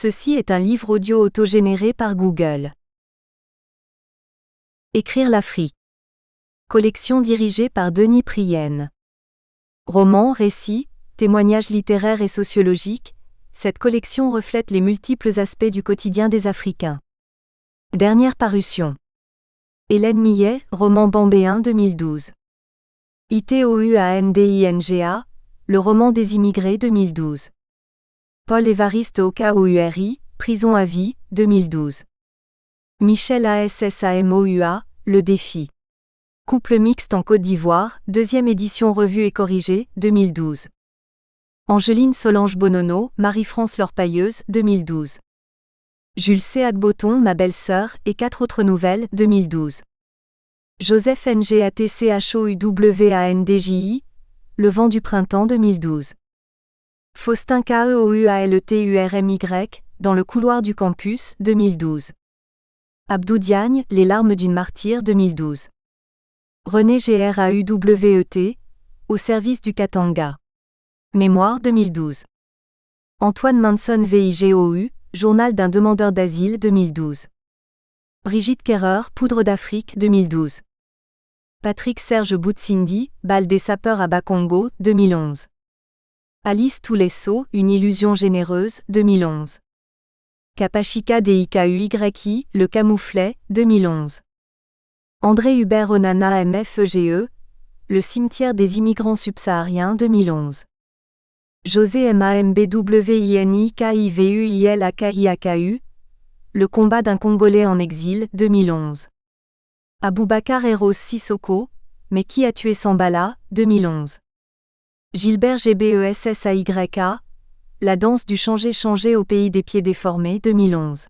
Ceci est un livre audio autogénéré par Google. Écrire l'Afrique. Collection dirigée par Denis Prienne. Romans, récits, témoignages littéraires et sociologiques, cette collection reflète les multiples aspects du quotidien des Africains. Dernière parution. Hélène Millet, roman bambéen 2012. Itouandinga, le roman des immigrés 2012. Paul Évariste Okaouri, prison à vie, 2012. Michel Assamoua, le défi. Couple mixte en Côte d'Ivoire, deuxième édition revue et corrigée, 2012. Angeline Solange Bonono, Marie-France Lorpailleuse, 2012. Jules C. Agboton, ma belle-sœur, et 4 autres nouvelles, 2012. Joseph Ngatchouwandji, Le vent du printemps, 2012. Faustin Keoualturmy, Dans le couloir du campus, 2012. Abdou Diagne, Les larmes d'une martyre, 2012. René Grauwet, Au service du Katanga. Mémoire, 2012. Antoine Manson Vigou, Journal d'un demandeur d'asile, 2012. Brigitte Kerrer, Poudre d'Afrique, 2012. Patrick Serge Boutsindi, Bal des sapeurs à Bakongo, 2011. Alice Toulesso, Une illusion généreuse, 2011. Kapachika Dikuyi, Le camouflet, 2011. André Hubert Onana MFEGE, Le cimetière des immigrants subsahariens, 2011. José MambwinikaIVUILAKIAKU, Le combat d'un Congolais en exil, 2011. Aboubacar Eros Sissoko, Mais qui a tué Sambala, 2011. Gilbert Gbessayka, La danse du changer au pays des pieds déformés, 2011.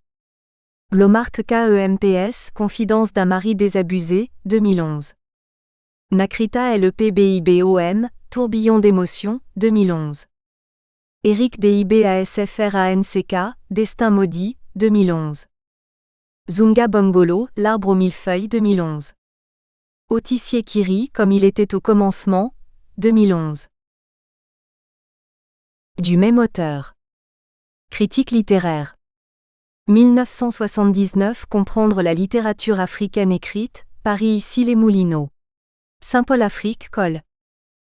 Lomart KEMPS, Confidence d'un mari désabusé, 2011. Nakrita LEPBIBOM, Tourbillon d'émotions, 2011. Eric DIBASFRANCK, Destin maudit, 2011. Zunga Bongolo, L'arbre aux mille feuilles, 2011. Otissier Kiri, Comme il était au commencement, 2011. Du même auteur. Critique littéraire. 1979 Comprendre la littérature africaine écrite, Paris Issy-les-Moulineaux. Saint-Paul Afrique, Col.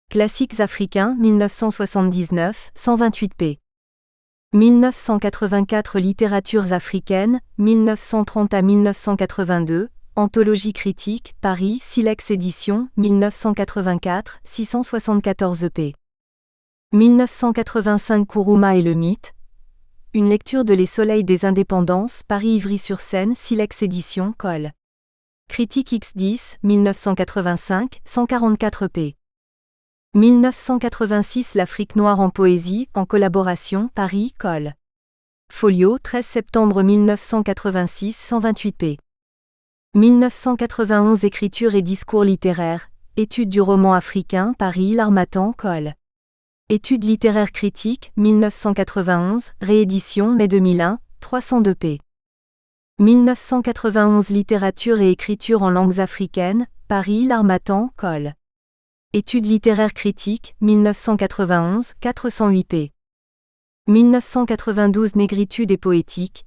Classiques africains 1979, 128 p. 1984 Littératures africaines, 1930 à 1982, Anthologie critique, Paris Silex Éditions, 1984, 674 p. 1985 Kourouma et le mythe. Une lecture de Les Soleils des Indépendances, Paris Ivry-sur-Seine, Silex Éditions, Col. Critique X10, 1985, 144 p. 1986 L'Afrique noire en poésie, en collaboration, Paris, Col. Folio, 13 septembre 1986, 128 p. 1991 Écriture et discours littéraires, Étude du roman africain, Paris, L'Harmattan, Col. Études littéraires critiques, 1991, réédition mai 2001, 302 p. 1991 Littérature et écriture en langues africaines, Paris, L'Harmattan, Col. Études littéraires critiques, 1991, 408 p. 1992 Négritude et poétique.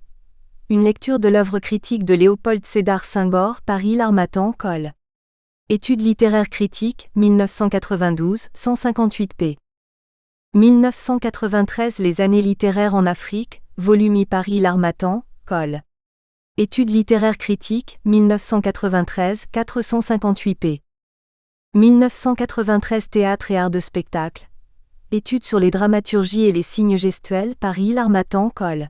Une lecture de l'œuvre critique de Léopold Sédar Senghor, Paris, L'Harmattan, Col. Études littéraires critiques, 1992, 158 p. 1993 Les années littéraires en Afrique, volume I Paris L'Harmattan, Col. Études littéraires critiques, 1993, 458 p. 1993 Théâtre et arts de spectacle. Études sur les dramaturgies et les signes gestuels, Paris L'Harmattan, Col.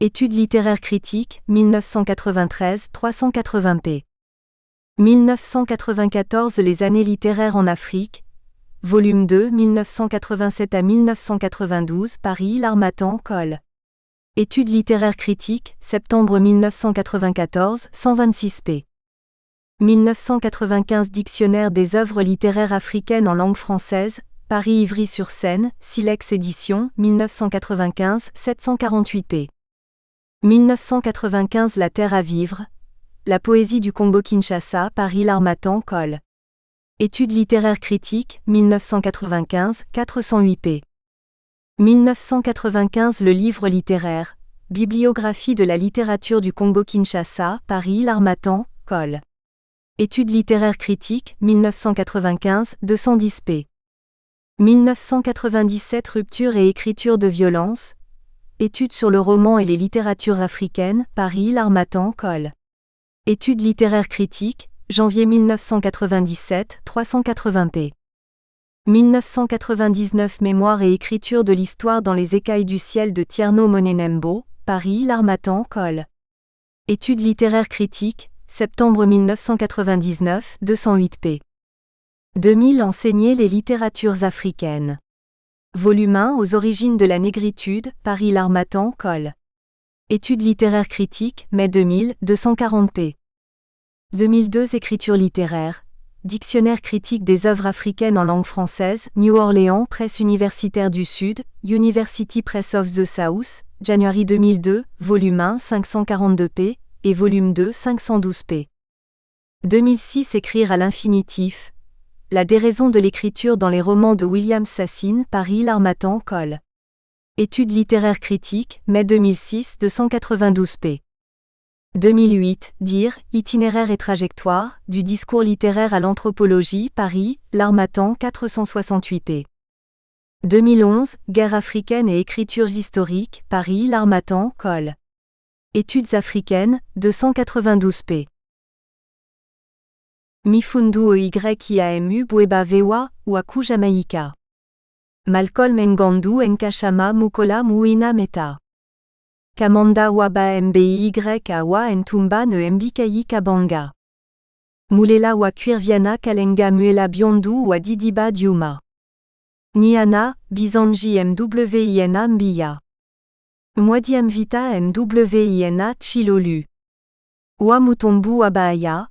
Études littéraires critiques, 1993, 380 p. 1994 Les années littéraires en Afrique. Volume 2, 1987 à 1992, Paris, L'Harmattan, Col. Études littéraires critiques, septembre 1994, 126 p. 1995 Dictionnaire des œuvres littéraires africaines en langue française, Paris Ivry-sur-Seine, Silex Éditions, 1995, 748 p. 1995 La terre à vivre. La poésie du Congo-Kinshasa, Paris L'Harmattan, Col. Études littéraires critiques, 1995, 408 p. 1995 Le livre littéraire, Bibliographie de la littérature du Congo-Kinshasa, Paris L'Harmattan, Col. Études littéraires critiques, 1995, 210 p. 1997 Rupture et écriture de violence. Études sur le roman et les littératures africaines, Paris L'Harmattan, Col. Études littéraires critiques, janvier 1997, 380 p. 1999 Mémoire et écriture de l'histoire dans les écailles du ciel de Tierno Monenembo, Paris L'Harmattan, Col. Études littéraires critiques, septembre 1999, 208 p. 2000 Enseigner les littératures africaines. Volume 1 Aux origines de la négritude, Paris L'Harmattan, Col. Études littéraires critiques, mai 2000, 240 p. 2002 Écriture littéraire. Dictionnaire critique des œuvres africaines en langue française, New Orleans Presse universitaire du Sud, University Press of the South, January 2002, volume 1 542 p. et volume 2 512 p. 2006 Écrire à l'infinitif. La déraison de l'écriture dans les romans de William Sassine, Paris L'Harmattan, Col. Études littéraires critiques, mai 2006, 292 p. 2008 Dire, itinéraire et trajectoire, du discours littéraire à l'anthropologie, Paris, L'Harmattan 468 p. 2011 Guerre africaine et écritures historiques, Paris L'Harmattan, Col. Études africaines, 292 p. Mifundu Eyamu Bweba Vewa, Waku Jamaïka. Malcolm Ngandu Nkashama Mukola Muina Meta. Kamanda Waba Mbi Awa Ntumba ne Mbikayi Kabanga. Mulela wa Kwirviana Kalenga Muela Biondu wa Didiba Diuma. Niana, Bizanji Mwina Mbiya. Mwadi Mvita Mwina Chilolu. Wa Mutombu Abaya.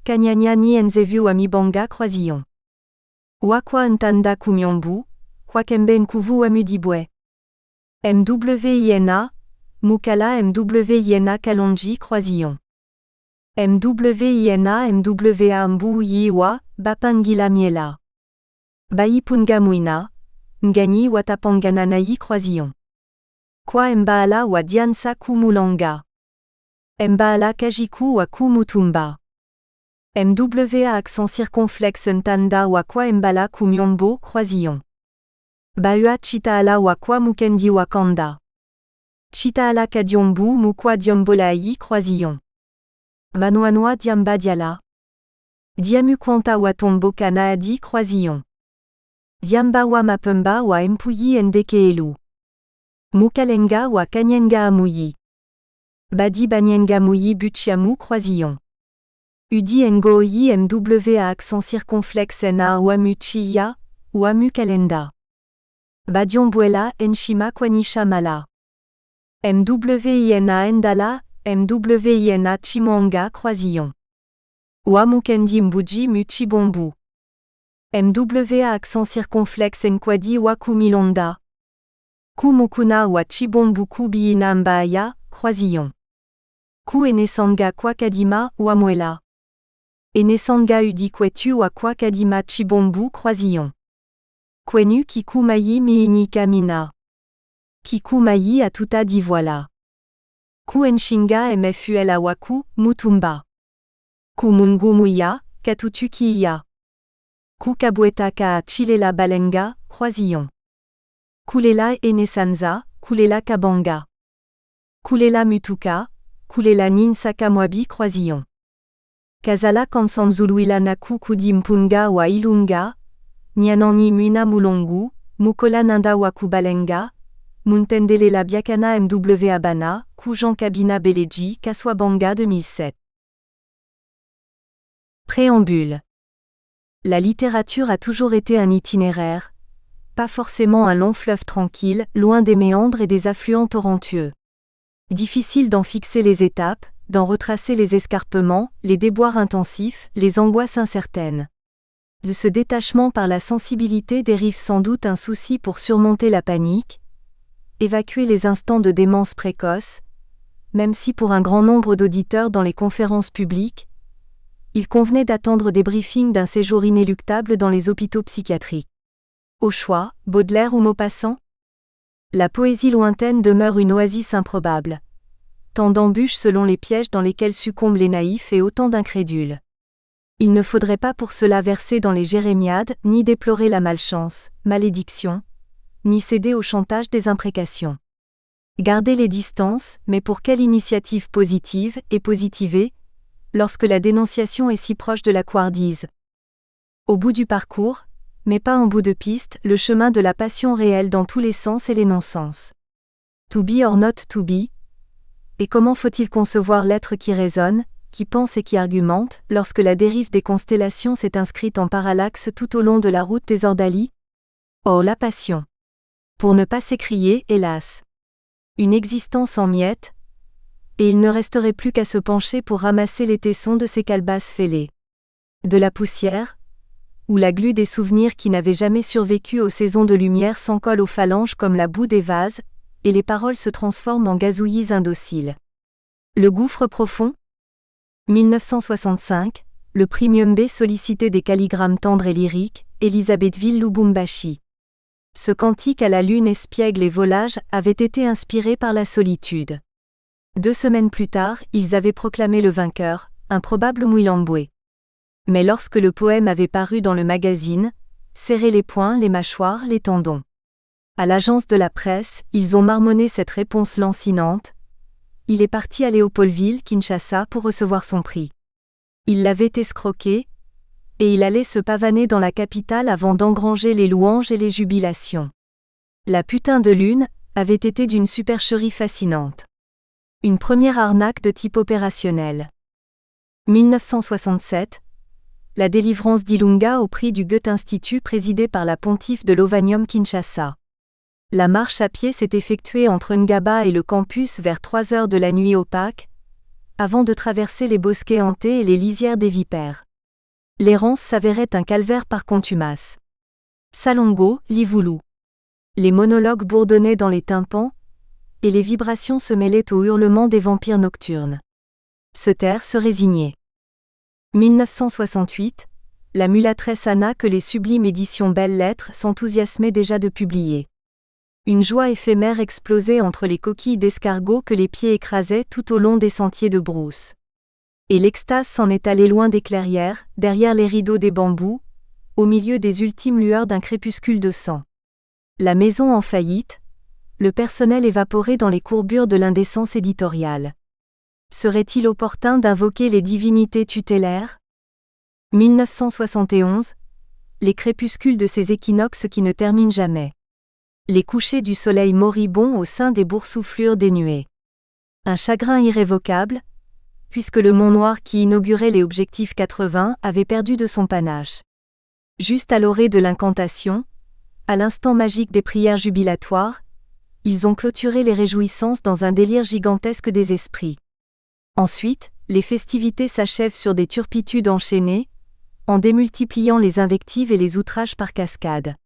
Kanyanya ni Nzevu Amibanga Croisillon. Wa Kwa Ntanda Kumyombu, Kwakembe Nkuvu Amudibwe. Mwina. Mukala Mwina Kalonji Croisillon. Mwina Mwa Mbu Yiwa, Bapangila Miela. Baipunga Muina. Ngani Watapangananayi Croisillon. Kwa Mbaala wa Diansa Kumulanga. Mbaala Kajiku wa Kumutumba. Mwa accent circonflexe Ntanda wa Kwa Mbala Kumyombo Croisillon. Baua Chitaala wa Kwa Mukendi Wakanda. Chitaala Kadiombu Mukwa Diombolai Croisillon. Manoanoa Diamba Diala. Diamu Kwanta wa Tombo Kanaadi Croisillon. Diamba wa Mapemba wa Mpuyi Ndekeelu. Mukalenga wa Kanyenga Amuyi. Badi Banyenga Muyi Buchiamu Croisillon. Udi Ngoyi Mwa accent circonflexe Na Wamuchiya, Wamukalenda. Badiombuela Nshima Kwanisha Mala. Mwina Ndala, Mwina Chimwanga Croisillon. Wamukendi Mbuji Muchibombu. Mwa accent circonflexe Nkwadi Wakumilonda. Kumukuna wa Chibombu Kubiina Mbaya, Croisillon. Ku Enesanga Kwakadima, Wamwela. Enesanga Udikwetu wa Kwakadima Chibombu Croisillon. Kwenu Kikumayi Miini Kamina. Kikumayi Atuta Divoila. Ku Enshinga Mful Awaku, Mutumba. Ku Mungumuya, Katutukiya. Ku Kabweta Ka Chilela Balenga, Croisillon. Kulela Enesanza, Kulela Kabanga. Kulela Mutuka, Kulela Ninsaka Mwabi Croisillon. Kazala Kansanzuluila Naku Kudimpunga wa Ilunga. Nyanani Muina Mulongu, Mukola Nanda wa Kubalenga. Muntendelela Biakana Mw Abana, Kujan Kabina Beleji Kaswabanga 2007. Préambule. La littérature a toujours été un itinéraire, pas forcément un long fleuve tranquille, loin des méandres et des affluents torrentueux. Difficile d'en fixer les étapes, d'en retracer les escarpements, les déboires intensifs, les angoisses incertaines. De ce détachement par la sensibilité dérive sans doute un souci pour surmonter la panique, évacuer les instants de démence précoce, même si pour un grand nombre d'auditeurs dans les conférences publiques, il convenait d'attendre des briefings d'un séjour inéluctable dans les hôpitaux psychiatriques. Au choix, Baudelaire ou Maupassant ? La poésie lointaine demeure une oasis improbable. Tant d'embûches selon les pièges dans lesquels succombent les naïfs et autant d'incrédules. Il ne faudrait pas pour cela verser dans les jérémiades, ni déplorer la malchance, malédiction, ni céder au chantage des imprécations. Garder les distances, mais pour quelle initiative positive et positivée, lorsque la dénonciation est si proche de la couardise. Au bout du parcours, mais pas en bout de piste, le chemin de la passion réelle dans tous les sens et les non-sens. To be or not to be. Et comment faut-il concevoir l'être qui raisonne, qui pense et qui argumente, lorsque la dérive des constellations s'est inscrite en parallaxe tout au long de la route des Ordalies? Oh, la passion! Pour ne pas s'écrier, hélas! Une existence en miettes, et il ne resterait plus qu'à se pencher pour ramasser les tessons de ces calebasses fêlées. De la poussière, où la glu des souvenirs qui n'avaient jamais survécu aux saisons de lumière s'en colle aux phalanges comme la boue des vases, et les paroles se transforment en gazouillis indociles. Le gouffre profond? 1965, le prix Myumbe sollicitait des calligrammes tendres et lyriques, Elisabethville Lubumbashi. Ce cantique à la lune espiègle et volage avait été inspiré par la solitude. 2 semaines plus tard, ils avaient proclamé le vainqueur, un probable Mwilambwe. Mais lorsque le poème avait paru dans le magazine, serré les poings, les mâchoires, les tendons. À l'agence de la presse, ils ont marmonné cette réponse lancinante. Il est parti à Léopoldville, Kinshasa, pour recevoir son prix. Il l'avait escroqué, et il allait se pavaner dans la capitale avant d'engranger les louanges et les jubilations. La putain de lune avait été d'une supercherie fascinante. Une première arnaque de type opérationnel. 1967, la délivrance d'Ilunga au prix du Goethe-Institut présidé par la pontife de l'Ovanium Kinshasa. La marche à pied s'est effectuée entre Ngaba et le campus vers 3 heures de la nuit opaque, avant de traverser les bosquets hantés et les lisières des vipères. L'errance s'avérait un calvaire par contumace. Salongo, Livulu. Les monologues bourdonnaient dans les tympans, et les vibrations se mêlaient aux hurlements des vampires nocturnes. Se taire, se résigner. 1968, la mulâtresse Anna que les sublimes éditions Belles Lettres s'enthousiasmaient déjà de publier. Une joie éphémère explosait entre les coquilles d'escargots que les pieds écrasaient tout au long des sentiers de brousse. Et l'extase s'en est allée loin des clairières, derrière les rideaux des bambous, au milieu des ultimes lueurs d'un crépuscule de sang. La maison en faillite, le personnel évaporé dans les courbures de l'indécence éditoriale. Serait-il opportun d'invoquer les divinités tutélaires? 1971, les crépuscules de ces équinoxes qui ne terminent jamais. Les couchers du soleil moribond au sein des boursouflures des nuées. Un chagrin irrévocable, puisque le Mont Noir qui inaugurait les objectifs 80 avait perdu de son panache. Juste à l'orée de l'incantation, à l'instant magique des prières jubilatoires, ils ont clôturé les réjouissances dans un délire gigantesque des esprits. Ensuite, les festivités s'achèvent sur des turpitudes enchaînées, en démultipliant les invectives et les outrages par cascade.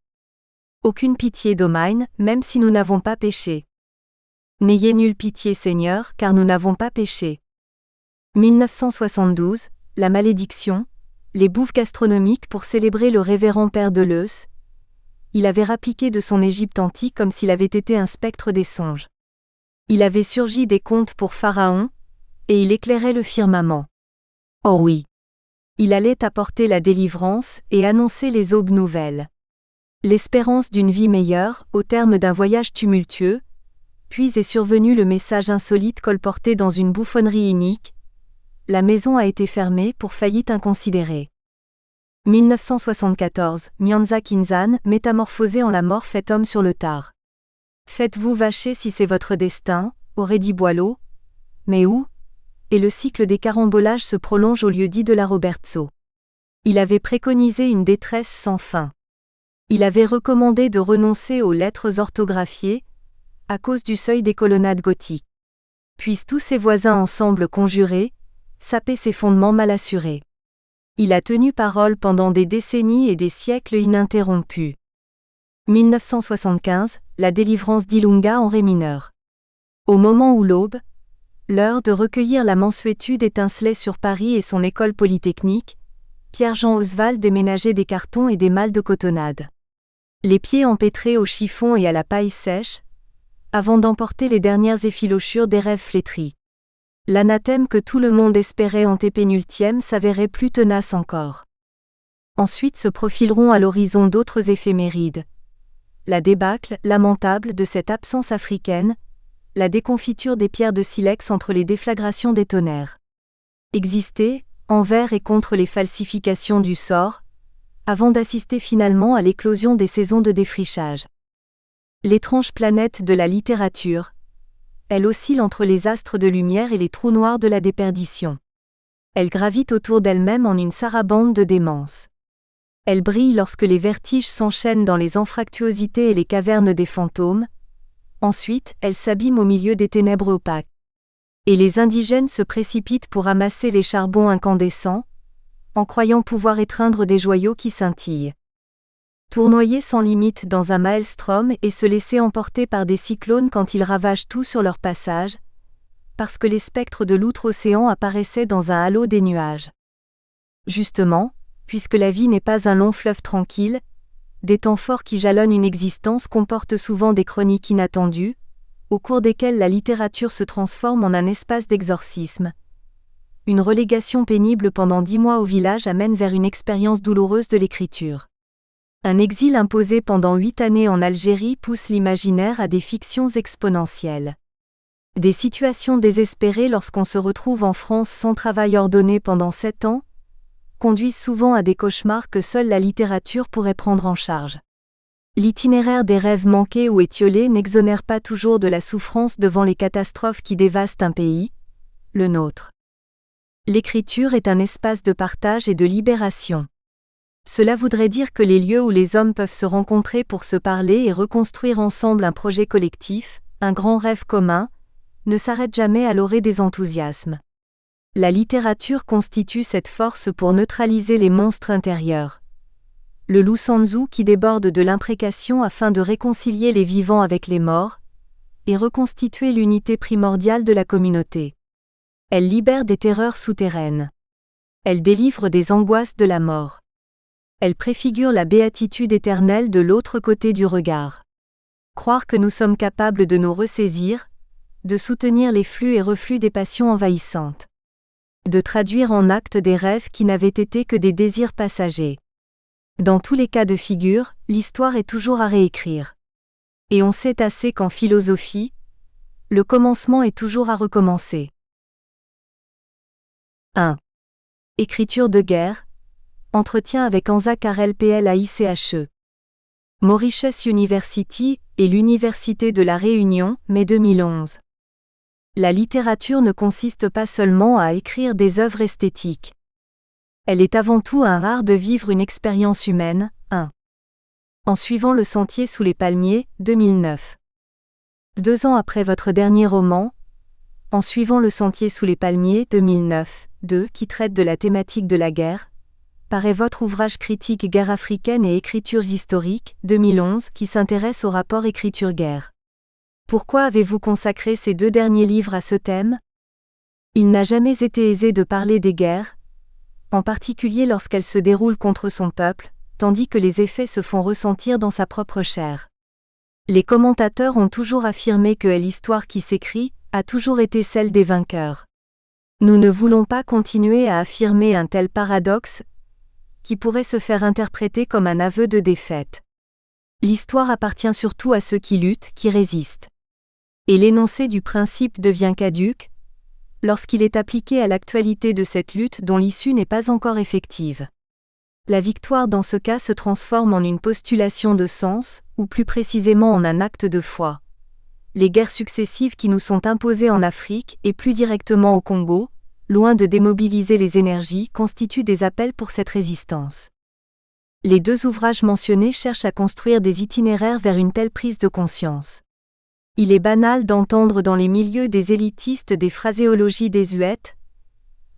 Aucune pitié d'Omain, même si nous n'avons pas péché. N'ayez nulle pitié, Seigneur, car nous n'avons pas péché. 1972, la malédiction, les bouffes gastronomiques pour célébrer le révérend père Deleuze. Il avait rappliqué de son Égypte antique comme s'il avait été un spectre des songes. Il avait surgi des contes pour Pharaon, et il éclairait le firmament. Oh oui! Il allait apporter la délivrance et annoncer les aubes nouvelles. L'espérance d'une vie meilleure, au terme d'un voyage tumultueux, puis est survenu le message insolite colporté dans une bouffonnerie inique. La maison a été fermée pour faillite inconsidérée. 1974, Myanza Kinzan, métamorphosé en la mort fait homme sur le tard. Faites-vous vacher si c'est votre destin, aurait dit Boileau. Mais où? Et le cycle des carambolages se prolonge au lieu-dit de la Robertso. Il avait préconisé une détresse sans fin. Il avait recommandé de renoncer aux lettres orthographiées, à cause du seuil des colonnades gothiques. Puissent tous ses voisins ensemble conjurer, saper ses fondements mal assurés. Il a tenu parole pendant des décennies et des siècles ininterrompus. 1975, la délivrance d'Ilunga en ré mineur. Au moment où l'aube, l'heure de recueillir la mansuétude étincelait sur Paris et son école polytechnique, Pierre-Jean Oswald déménageait des cartons et des malles de cotonnade. Les pieds empêtrés au chiffon et à la paille sèche, avant d'emporter les dernières effilochures des rêves flétris. L'anathème que tout le monde espérait antépénultième s'avérait plus tenace encore. Ensuite se profileront à l'horizon d'autres éphémérides. La débâcle lamentable de cette absence africaine, la déconfiture des pierres de silex entre les déflagrations des tonnerres. Exister, envers et contre les falsifications du sort, avant d'assister finalement à l'éclosion des saisons de défrichage. L'étrange planète de la littérature, elle oscille entre les astres de lumière et les trous noirs de la déperdition. Elle gravite autour d'elle-même en une sarabande de démence. Elle brille lorsque les vertiges s'enchaînent dans les anfractuosités et les cavernes des fantômes. Ensuite, elle s'abîme au milieu des ténèbres opaques. Et les indigènes se précipitent pour amasser les charbons incandescents, en croyant pouvoir étreindre des joyaux qui scintillent. Tournoyer sans limite dans un maelstrom et se laisser emporter par des cyclones quand ils ravagent tout sur leur passage, parce que les spectres de l'outre-océan apparaissaient dans un halo des nuages. Justement, puisque la vie n'est pas un long fleuve tranquille, des temps forts qui jalonnent une existence comportent souvent des chroniques inattendues, au cours desquelles la littérature se transforme en un espace d'exorcisme. Une relégation pénible pendant 10 mois au village amène vers une expérience douloureuse de l'écriture. Un exil imposé pendant 8 années en Algérie pousse l'imaginaire à des fictions exponentielles. Des situations désespérées lorsqu'on se retrouve en France sans travail ordonné pendant 7 ans, conduisent souvent à des cauchemars que seule la littérature pourrait prendre en charge. L'itinéraire des rêves manqués ou étiolés n'exonère pas toujours de la souffrance devant les catastrophes qui dévastent un pays, le nôtre. L'écriture est un espace de partage et de libération. Cela voudrait dire que les lieux où les hommes peuvent se rencontrer pour se parler et reconstruire ensemble un projet collectif, un grand rêve commun, ne s'arrêtent jamais à l'orée des enthousiasmes. La littérature constitue cette force pour neutraliser les monstres intérieurs. Le loup Sanzu qui déborde de l'imprécation afin de réconcilier les vivants avec les morts, et reconstituer l'unité primordiale de la communauté. Elle libère des terreurs souterraines. Elle délivre des angoisses de la mort. Elle préfigure la béatitude éternelle de l'autre côté du regard. Croire que nous sommes capables de nous ressaisir, de soutenir les flux et reflux des passions envahissantes. De traduire en actes des rêves qui n'avaient été que des désirs passagers. Dans tous les cas de figure, l'histoire est toujours à réécrire. Et on sait assez qu'en philosophie, le commencement est toujours à recommencer. 1. Écriture de guerre. Entretien avec Anza Karel PLAICHE. Mauritius University et l'Université de la Réunion, mai 2011. La littérature ne consiste pas seulement à écrire des œuvres esthétiques. Elle est avant tout un art de vivre une expérience humaine. 1. En suivant le sentier sous les palmiers, 2009. 2 ans après votre dernier roman, En suivant le sentier sous les palmiers, 2009, 2, qui traite de la thématique de la guerre, paraît votre ouvrage critique Guerre africaine et écritures historiques, 2011, qui s'intéresse au rapport écriture-guerre. Pourquoi avez-vous consacré ces 2 derniers livres à ce thème ? Il n'a jamais été aisé de parler des guerres, en particulier lorsqu'elles se déroulent contre son peuple, tandis que les effets se font ressentir dans sa propre chair. Les commentateurs ont toujours affirmé que l'histoire qui s'écrit a toujours été celle des vainqueurs. Nous ne voulons pas continuer à affirmer un tel paradoxe, qui pourrait se faire interpréter comme un aveu de défaite. L'histoire appartient surtout à ceux qui luttent, qui résistent. Et l'énoncé du principe devient caduc, lorsqu'il est appliqué à l'actualité de cette lutte dont l'issue n'est pas encore effective. La victoire dans ce cas se transforme en une postulation de sens, ou plus précisément en un acte de foi. Les guerres successives qui nous sont imposées en Afrique et plus directement au Congo, loin de démobiliser les énergies, constituent des appels pour cette résistance. Les 2 ouvrages mentionnés cherchent à construire des itinéraires vers une telle prise de conscience. Il est banal d'entendre dans les milieux des élitistes des phraséologies désuètes,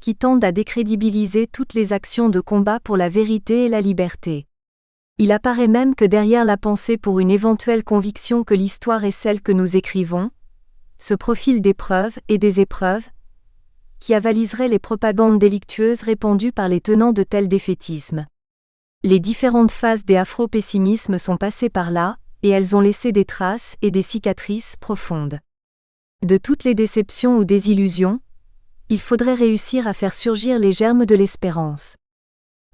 qui tendent à décrédibiliser toutes les actions de combat pour la vérité et la liberté. Il apparaît même que derrière la pensée pour une éventuelle conviction que l'histoire est celle que nous écrivons, se profilent des preuves et des épreuves, qui avaliseraient les propagandes délictueuses répandues par les tenants de tels défaitismes. Les différentes phases des afro-pessimismes sont passées par là, et elles ont laissé des traces et des cicatrices profondes. De toutes les déceptions ou désillusions, il faudrait réussir à faire surgir les germes de l'espérance.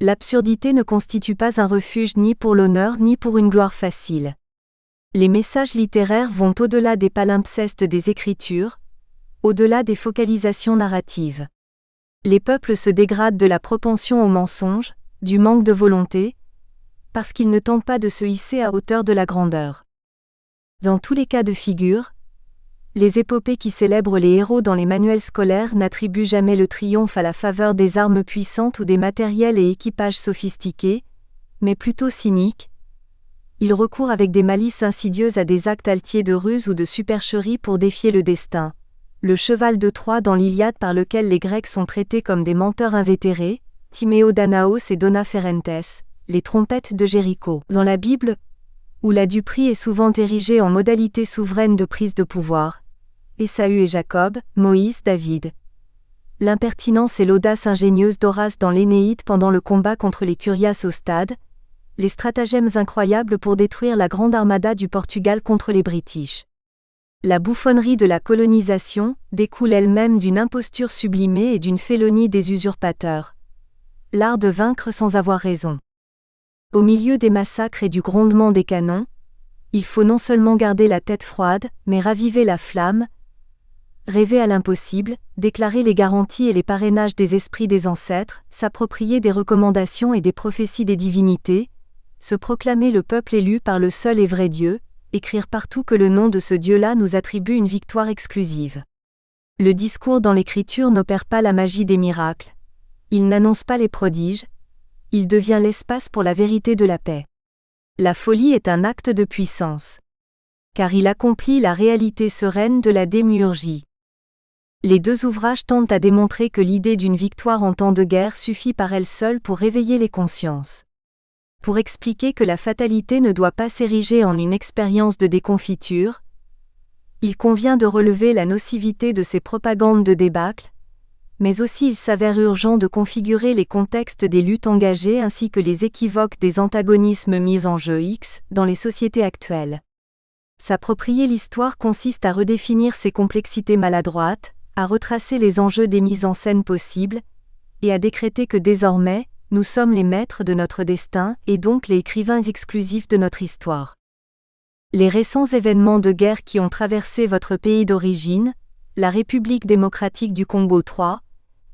L'absurdité ne constitue pas un refuge ni pour l'honneur ni pour une gloire facile. Les messages littéraires vont au-delà des palimpsestes des Écritures, au-delà des focalisations narratives. Les peuples se dégradent de la propension au mensonge, du manque de volonté, parce qu'ils ne tentent pas de se hisser à hauteur de la grandeur. Dans tous les cas de figure, les épopées qui célèbrent les héros dans les manuels scolaires n'attribuent jamais le triomphe à la faveur des armes puissantes ou des matériels et équipages sophistiqués, mais plutôt cyniques. Ils recourent avec des malices insidieuses à des actes altiers de ruse ou de supercherie pour défier le destin. Le cheval de Troie dans l'Iliade par lequel les Grecs sont traités comme des menteurs invétérés, Timéo Danaos et Dona Ferentes, les trompettes de Jéricho. Dans la Bible, où la duperie est souvent érigée en modalité souveraine de prise de pouvoir, Ésaü et Jacob, Moïse, David. L'impertinence et l'audace ingénieuse d'Horace dans l'Énéide pendant le combat contre les Curias au stade, les stratagèmes incroyables pour détruire la grande armada du Portugal contre les British. La bouffonnerie de la colonisation découle elle-même d'une imposture sublimée et d'une félonie des usurpateurs. L'art de vaincre sans avoir raison. Au milieu des massacres et du grondement des canons, il faut non seulement garder la tête froide, mais raviver la flamme, rêver à l'impossible, déclarer les garanties et les parrainages des esprits des ancêtres, s'approprier des recommandations et des prophéties des divinités, se proclamer le peuple élu par le seul et vrai Dieu, écrire partout que le nom de ce Dieu-là nous attribue une victoire exclusive. Le discours dans l'Écriture n'opère pas la magie des miracles, il n'annonce pas les prodiges, il devient l'espace pour la vérité de la paix. La folie est un acte de puissance, car il accomplit la réalité sereine de la démiurgie. Les deux ouvrages tentent à démontrer que l'idée d'une victoire en temps de guerre suffit par elle seule pour réveiller les consciences. Pour expliquer que la fatalité ne doit pas s'ériger en une expérience de déconfiture, il convient de relever la nocivité de ces propagandes de débâcle, mais aussi il s'avère urgent de configurer les contextes des luttes engagées ainsi que les équivoques des antagonismes mis en jeu dans les sociétés actuelles. S'approprier l'histoire consiste à redéfinir ses complexités maladroites, à retracer les enjeux des mises en scène possibles, et à décréter que désormais, nous sommes les maîtres de notre destin et donc les écrivains exclusifs de notre histoire. Les récents événements de guerre qui ont traversé votre pays d'origine, la République démocratique du Congo 3,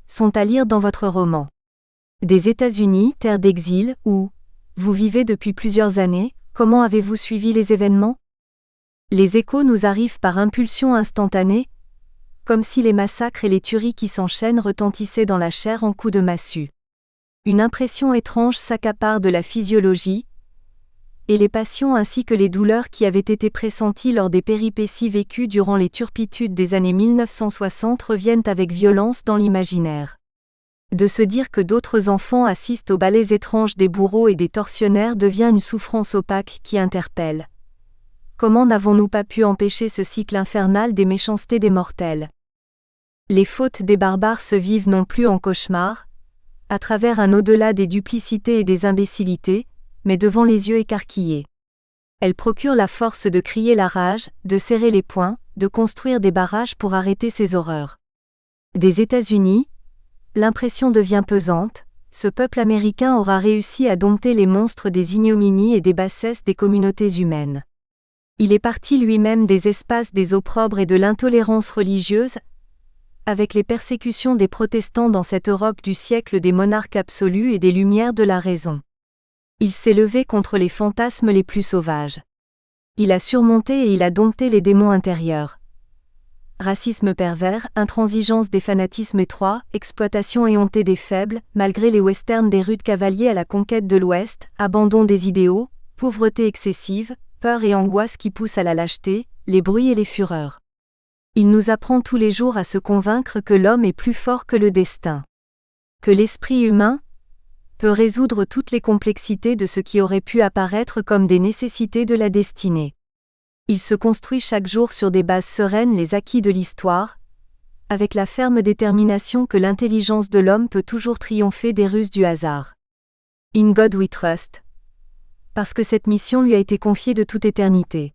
sont à lire dans votre roman. Des États-Unis, terre d'exil, où vous vivez depuis plusieurs années, comment avez-vous suivi les événements? Les échos nous arrivent par impulsion instantanée, comme si les massacres et les tueries qui s'enchaînent retentissaient dans la chair en coups de massue. Une impression étrange s'accapare de la physiologie, et les passions ainsi que les douleurs qui avaient été pressenties lors des péripéties vécues durant les turpitudes des années 1960 reviennent avec violence dans l'imaginaire. De se dire que d'autres enfants assistent aux ballets étranges des bourreaux et des tortionnaires devient une souffrance opaque qui interpelle. Comment n'avons-nous pas pu empêcher ce cycle infernal des méchancetés des mortels? Les fautes des barbares se vivent non plus en cauchemar, à travers un au-delà des duplicités et des imbécilités, mais devant les yeux écarquillés. Elles procurent la force de crier la rage, de serrer les poings, de construire des barrages pour arrêter ces horreurs. Des États-Unis, l'impression devient pesante, ce peuple américain aura réussi à dompter les monstres des ignominies et des bassesses des communautés humaines. Il est parti lui-même des espaces des opprobres et de l'intolérance religieuse, avec les persécutions des protestants dans cette Europe du siècle des monarques absolus et des lumières de la raison. Il s'est levé contre les fantasmes les plus sauvages. Il a surmonté et il a dompté les démons intérieurs. Racisme pervers, intransigeance des fanatismes étroits, exploitation éhontée des faibles, malgré les westerns des rudes cavaliers à la conquête de l'Ouest, abandon des idéaux, pauvreté excessive, peur et angoisse qui poussent à la lâcheté, les bruits et les fureurs. Il nous apprend tous les jours à se convaincre que l'homme est plus fort que le destin. Que l'esprit humain peut résoudre toutes les complexités de ce qui aurait pu apparaître comme des nécessités de la destinée. Il se construit chaque jour sur des bases sereines les acquis de l'histoire, avec la ferme détermination que l'intelligence de l'homme peut toujours triompher des ruses du hasard. In God we trust. parce que cette mission lui a été confiée de toute éternité.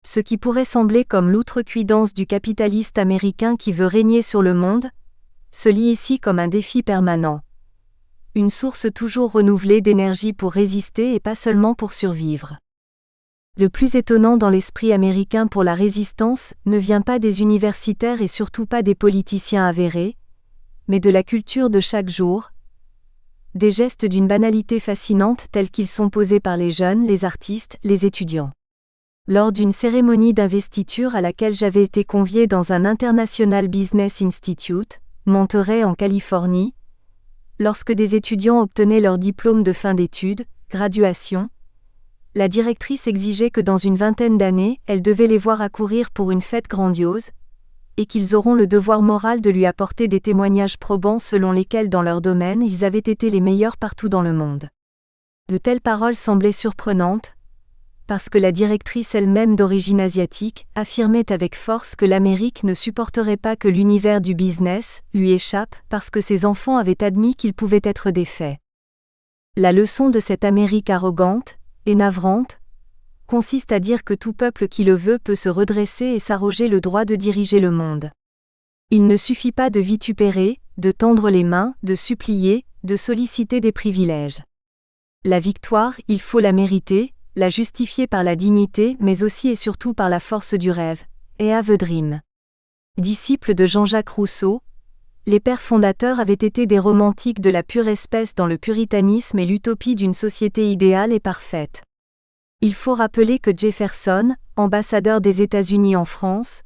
Ce qui pourrait sembler comme l'outrecuidance du capitaliste américain qui veut régner sur le monde, se lit ici comme un défi permanent. Une source toujours renouvelée d'énergie pour résister et pas seulement pour survivre. Le plus étonnant dans l'esprit américain pour la résistance ne vient pas des universitaires et surtout pas des politiciens avérés, mais de la culture de chaque jour, des gestes d'une banalité fascinante tels qu'ils sont posés par les jeunes, les artistes, les étudiants. Lors d'une cérémonie d'investiture à laquelle j'avais été convié dans un International Business Institute, Monterey en Californie, lorsque des étudiants obtenaient leur diplôme de fin d'études, graduation, la directrice exigeait que dans une vingtaine d'années, elle devait les voir accourir pour une fête grandiose, et qu'ils auront le devoir moral de lui apporter des témoignages probants selon lesquels dans leur domaine ils avaient été les meilleurs partout dans le monde. De telles paroles semblaient surprenantes, parce que la directrice elle-même d'origine asiatique affirmait avec force que l'Amérique ne supporterait pas que l'univers du business lui échappe parce que ses enfants avaient admis qu'ils pouvaient être défaits. La leçon de cette Amérique arrogante et navrante consiste à dire que tout peuple qui le veut peut se redresser et s'arroger le droit de diriger le monde. Il ne suffit pas de vitupérer, de tendre les mains, de supplier, de solliciter des privilèges. La victoire, il faut la mériter, la justifier par la dignité mais aussi et surtout par la force du rêve, et have a dream. Disciples de Jean-Jacques Rousseau, les pères fondateurs avaient été des romantiques de la pure espèce dans le puritanisme et l'utopie d'une société idéale et parfaite. Il faut rappeler que Jefferson, ambassadeur des États-Unis en France,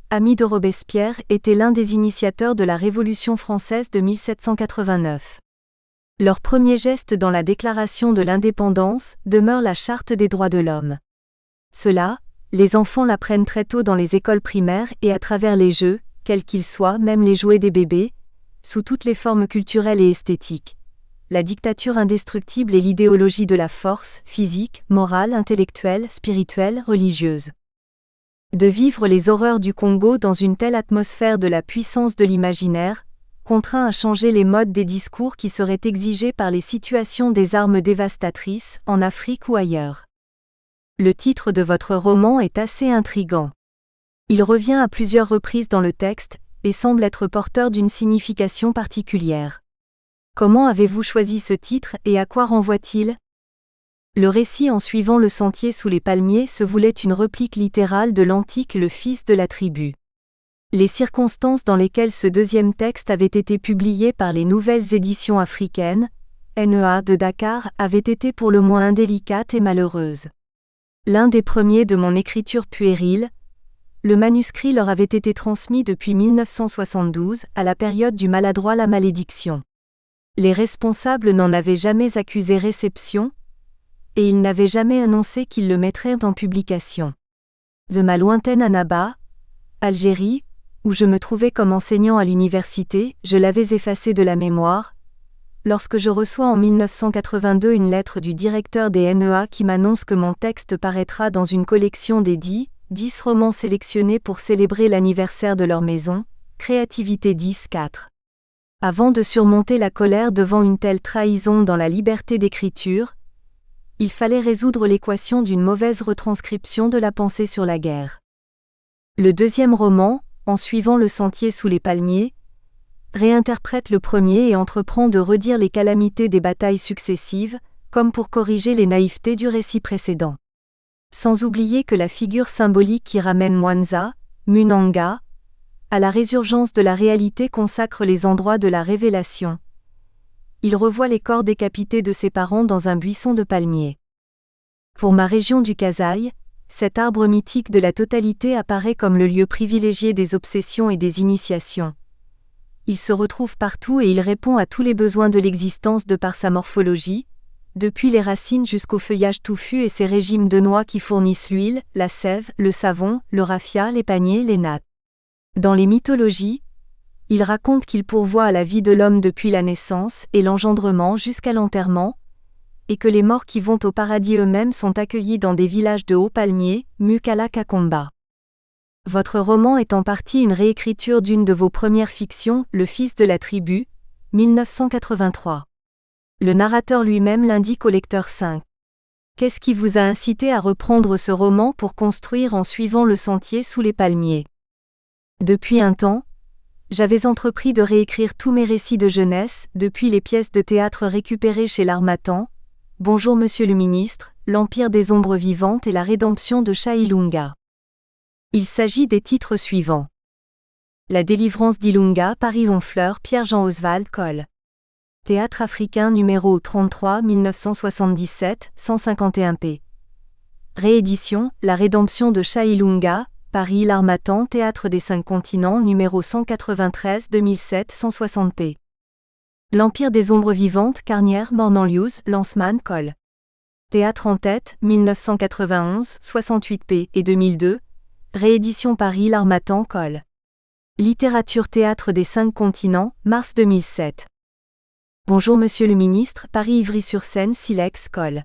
ami de Robespierre, était l'un des initiateurs de la Révolution française de 1789. Leur premier geste dans la Déclaration de l'indépendance demeure la Charte des droits de l'homme. Cela, les enfants l'apprennent très tôt dans les écoles primaires et à travers les jeux, quels qu'ils soient, même les jouets des bébés, sous toutes les formes culturelles et esthétiques. La dictature indestructible et l'idéologie de la force, physique, morale, intellectuelle, spirituelle, religieuse. De vivre les horreurs du Congo dans une telle atmosphère de la puissance de l'imaginaire, contraint à changer les modes des discours qui seraient exigés par les situations des armes dévastatrices, en Afrique ou ailleurs. Le titre de votre roman est assez intrigant. Il revient à plusieurs reprises dans le texte, et semble être porteur d'une signification particulière. Comment avez-vous choisi ce titre et à quoi renvoie-t-il ? Le récit en suivant le sentier sous les palmiers se voulait une réplique littérale de l'antique Le Fils de la tribu. Les circonstances dans lesquelles ce deuxième texte avait été publié par les Nouvelles Éditions africaines, NEA de Dakar, avaient été pour le moins indélicates et malheureuses. L'un des premiers de mon écriture puérile, le manuscrit leur avait été transmis depuis 1972, à la période du maladroit La Malédiction. Les responsables n'en avaient jamais accusé réception, et ils n'avaient jamais annoncé qu'ils le mettraient en publication. De ma lointaine Annaba, Algérie, où je me trouvais comme enseignant à l'université, je l'avais effacé de la mémoire, lorsque je reçois en 1982 une lettre du directeur des NEA qui m'annonce que mon texte paraîtra dans une collection des 10 romans sélectionnés pour célébrer l'anniversaire de leur maison, Créativité 10-4. Avant de surmonter la colère devant une telle trahison dans la liberté d'écriture, il fallait résoudre l'équation d'une mauvaise retranscription de la pensée sur la guerre. Le deuxième roman, en suivant le sentier sous les palmiers, réinterprète le premier et entreprend de redire les calamités des batailles successives, comme pour corriger les naïvetés du récit précédent. Sans oublier que la figure symbolique qui ramène Mwanza, Munanga, à la résurgence de la réalité consacre les endroits de la révélation. Il revoit les corps décapités de ses parents dans un buisson de palmiers. Pour ma région du Kasaï, cet arbre mythique de la totalité apparaît comme le lieu privilégié des obsessions et des initiations. Il se retrouve partout et il répond à tous les besoins de l'existence de par sa morphologie, depuis les racines jusqu'au feuillage touffu et ses régimes de noix qui fournissent l'huile, la sève, le savon, le raffia, les paniers, les nattes. Dans les mythologies, il raconte qu'il pourvoit à la vie de l'homme depuis la naissance et l'engendrement jusqu'à l'enterrement, et que les morts qui vont au paradis eux-mêmes sont accueillis dans des villages de hauts palmiers, Mukala Kakomba. Votre roman est en partie une réécriture d'une de vos premières fictions, Le Fils de la tribu, 1983. Le narrateur lui-même l'indique au lecteur 5. Qu'est-ce qui vous a incité à reprendre ce roman pour construire en suivant le sentier sous les palmiers? Depuis un temps, j'avais entrepris de réécrire tous mes récits de jeunesse, depuis les pièces de théâtre récupérées chez l'Harmattan, Bonjour Monsieur le Ministre, L'Empire des Ombres Vivantes et La Rédemption de Shah Ilunga. Il s'agit des titres suivants. La délivrance d'Ilunga, Paris Honfleur, Pierre-Jean Oswald Col. Théâtre africain numéro 33 1977, 151 p. Réédition, La Rédemption de Shah Ilunga, Paris l'Harmattan, Théâtre des 5 continents numéro 193 2007, 160 p. L'Empire des Ombres Vivantes, Carnière, Mornan-Lewes, Lanceman Col. Théâtre en tête, 1991, 68 p. et 2002. Réédition Paris l'Harmattan Col. Littérature Théâtre des 5 continents, mars 2007. Bonjour Monsieur le Ministre, Paris Ivry-sur-Seine, Silex Col.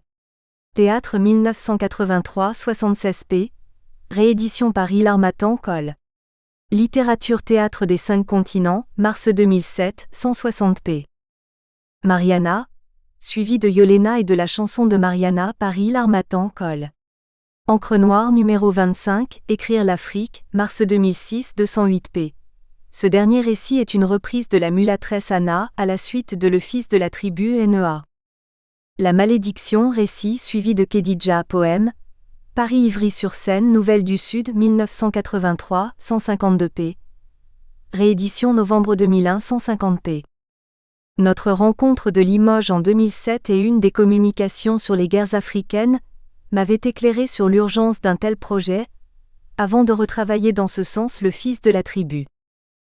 Théâtre 1983, 76 p. Réédition Paris l'Harmattan Col. Littérature Théâtre des 5 continents, mars 2007, 160 p. Mariana, suivi de Yolena et de la chanson de Mariana, Paris l'Harmattan Col. Encre noire numéro 25, Écrire l'Afrique, mars 2006, 208 p. Ce dernier récit est une reprise de La mulâtresse Anna, à la suite de Le fils de la tribu NEA. La malédiction, récit suivi de Khedija, poème, Paris Ivry-sur-Seine, Nouvelles du Sud, 1983, 152 p. Réédition novembre 2001, 150 p. Notre rencontre de Limoges en 2007 et une des communications sur les guerres africaines m'avait éclairé sur l'urgence d'un tel projet, avant de retravailler dans ce sens Le fils de la tribu.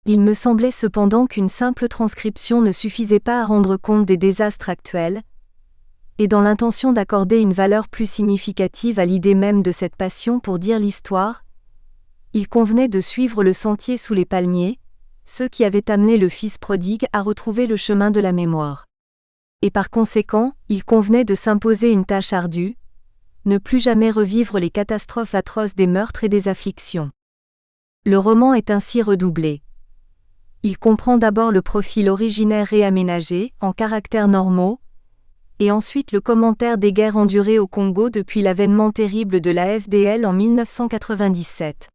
Il me semblait cependant qu'une simple transcription ne suffisait pas à rendre compte des désastres actuels, et dans l'intention d'accorder une valeur plus significative à l'idée même de cette passion pour dire l'histoire, il convenait de suivre le sentier sous les palmiers, ceux qui avaient amené le fils prodigue à retrouver le chemin de la mémoire. Et par conséquent, il convenait de s'imposer une tâche ardue, ne plus jamais revivre les catastrophes atroces des meurtres et des afflictions. Le roman est ainsi redoublé. Il comprend d'abord le profil originaire réaménagé, en caractères normaux, et ensuite le commentaire des guerres endurées au Congo depuis l'avènement terrible de la FDL en 1997.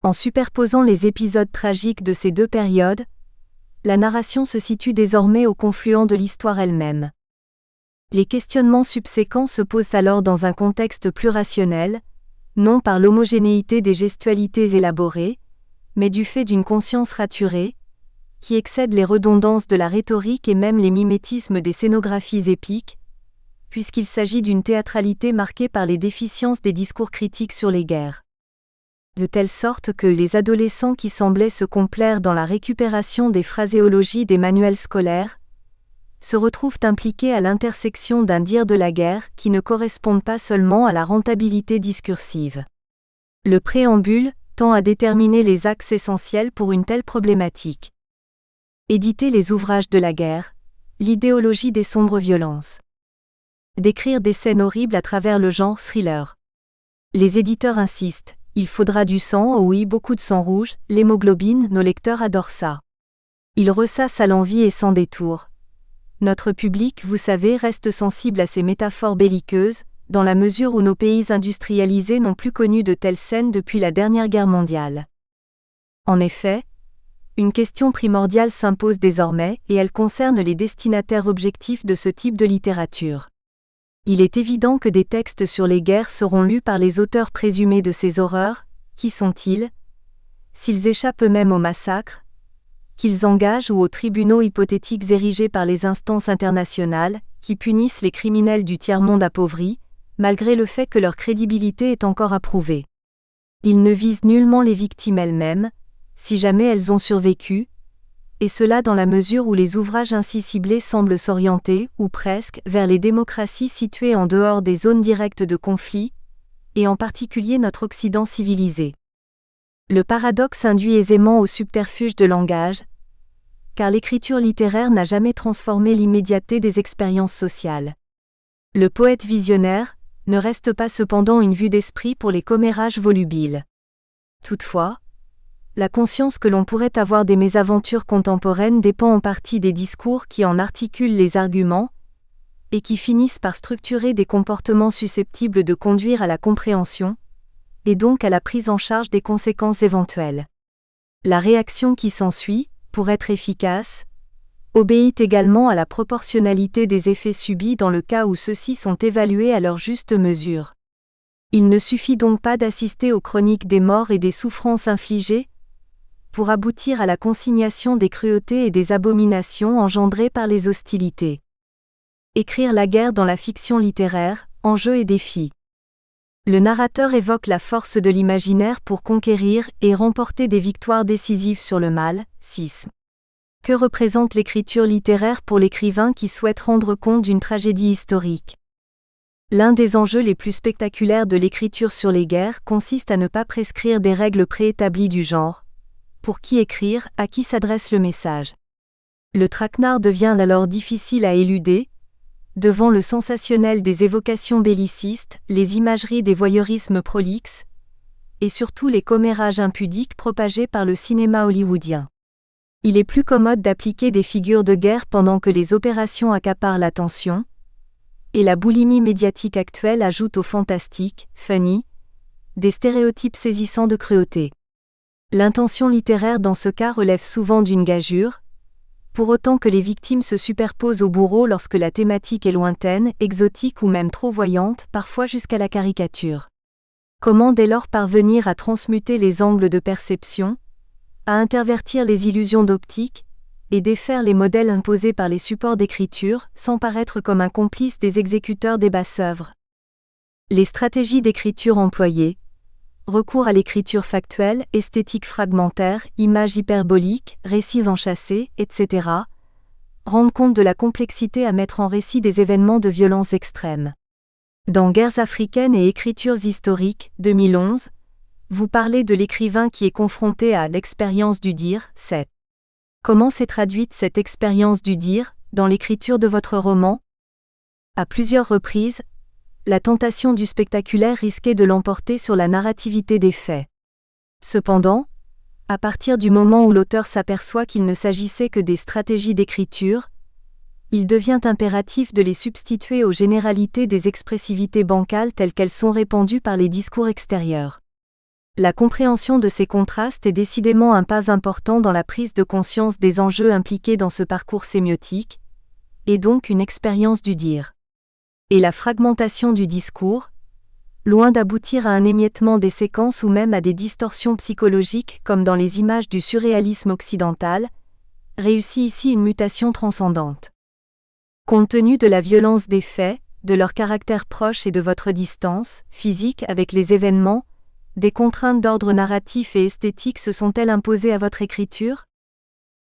En superposant les épisodes tragiques de ces deux périodes, la narration se situe désormais au confluent de l'histoire elle-même. Les questionnements subséquents se posent alors dans un contexte plus rationnel, non par l'homogénéité des gestualités élaborées, mais du fait d'une conscience raturée, qui excède les redondances de la rhétorique et même les mimétismes des scénographies épiques, puisqu'il s'agit d'une théâtralité marquée par les déficiences des discours critiques sur les guerres. De telle sorte que les adolescents qui semblaient se complaire dans la récupération des phraséologies des manuels scolaires se retrouvent impliqués à l'intersection d'un dire de la guerre qui ne correspondent pas seulement à la rentabilité discursive. Le préambule tend à déterminer les axes essentiels pour une telle problématique. Éditer les ouvrages de la guerre, l'idéologie des sombres violences. Décrire des scènes horribles à travers le genre thriller. Les éditeurs insistent, il faudra du sang, oh oui, beaucoup de sang rouge, l'hémoglobine, nos lecteurs adorent ça. Ils ressassent à l'envi et sans détour. Notre public, vous savez, reste sensible à ces métaphores belliqueuses, dans la mesure où nos pays industrialisés n'ont plus connu de telles scènes depuis la dernière guerre mondiale. En effet, une question primordiale s'impose désormais, et elle concerne les destinataires objectifs de ce type de littérature. Il est évident que des textes sur les guerres seront lus par les auteurs présumés de ces horreurs. Qui sont-ils? S'ils échappent eux-mêmes au massacre, qu'ils engagent ou aux tribunaux hypothétiques érigés par les instances internationales, qui punissent les criminels du tiers-monde appauvri, malgré le fait que leur crédibilité est encore à prouver. Ils ne visent nullement les victimes elles-mêmes, si jamais elles ont survécu, et cela dans la mesure où les ouvrages ainsi ciblés semblent s'orienter, ou presque, vers les démocraties situées en dehors des zones directes de conflit, et en particulier notre Occident civilisé. Le paradoxe induit aisément au subterfuge de langage, car l'écriture littéraire n'a jamais transformé l'immédiateté des expériences sociales. Le poète visionnaire ne reste pas cependant une vue d'esprit pour les commérages volubiles. Toutefois, la conscience que l'on pourrait avoir des mésaventures contemporaines dépend en partie des discours qui en articulent les arguments, et qui finissent par structurer des comportements susceptibles de conduire à la compréhension, et donc à la prise en charge des conséquences éventuelles. La réaction qui s'ensuit, pour être efficace, obéit également à la proportionnalité des effets subis dans le cas où ceux-ci sont évalués à leur juste mesure. Il ne suffit donc pas d'assister aux chroniques des morts et des souffrances infligées pour aboutir à la consignation des cruautés et des abominations engendrées par les hostilités. Écrire la guerre dans la fiction littéraire, enjeux et défis. Le narrateur évoque la force de l'imaginaire pour conquérir et remporter des victoires décisives sur le mal, 6. Que représente l'écriture littéraire pour l'écrivain qui souhaite rendre compte d'une tragédie historique? L'un des enjeux les plus spectaculaires de l'écriture sur les guerres consiste à ne pas prescrire des règles préétablies du genre. Pour qui écrire, à qui s'adresse le message? Le traquenard devient alors difficile à éluder, devant le sensationnel des évocations bellicistes, les imageries des voyeurismes prolixes, et surtout les commérages impudiques propagés par le cinéma hollywoodien. Il est plus commode d'appliquer des figures de guerre pendant que les opérations accaparent l'attention, et la boulimie médiatique actuelle ajoute au fantastique, funny, des stéréotypes saisissants de cruauté. L'intention littéraire dans ce cas relève souvent d'une gageure, pour autant que les victimes se superposent au bourreau lorsque la thématique est lointaine, exotique ou même trop voyante, parfois jusqu'à la caricature. Comment dès lors parvenir à transmuter les angles de perception, à intervertir les illusions d'optique, et défaire les modèles imposés par les supports d'écriture, sans paraître comme un complice des exécuteurs des basses-œuvres? Les stratégies d'écriture employées: recours à l'écriture factuelle, esthétique fragmentaire, images hyperboliques, récits enchâssés, etc. rendent compte de la complexité à mettre en récit des événements de violence extrême. Dans Guerres africaines et écritures historiques, 2011, vous parlez de l'écrivain qui est confronté à l'expérience du dire, 7. Comment s'est traduite cette expérience du dire, dans l'écriture de votre roman? À plusieurs reprises, la tentation du spectaculaire risquait de l'emporter sur la narrativité des faits. Cependant, à partir du moment où l'auteur s'aperçoit qu'il ne s'agissait que des stratégies d'écriture, il devient impératif de les substituer aux généralités des expressivités bancales telles qu'elles sont répandues par les discours extérieurs. La compréhension de ces contrastes est décidément un pas important dans la prise de conscience des enjeux impliqués dans ce parcours sémiotique, et donc une expérience du dire. Et la fragmentation du discours, loin d'aboutir à un émiettement des séquences ou même à des distorsions psychologiques comme dans les images du surréalisme occidental, réussit ici une mutation transcendante. Compte tenu de la violence des faits, de leur caractère proche et de votre distance physique avec les événements, des contraintes d'ordre narratif et esthétique se sont-elles imposées à votre écriture?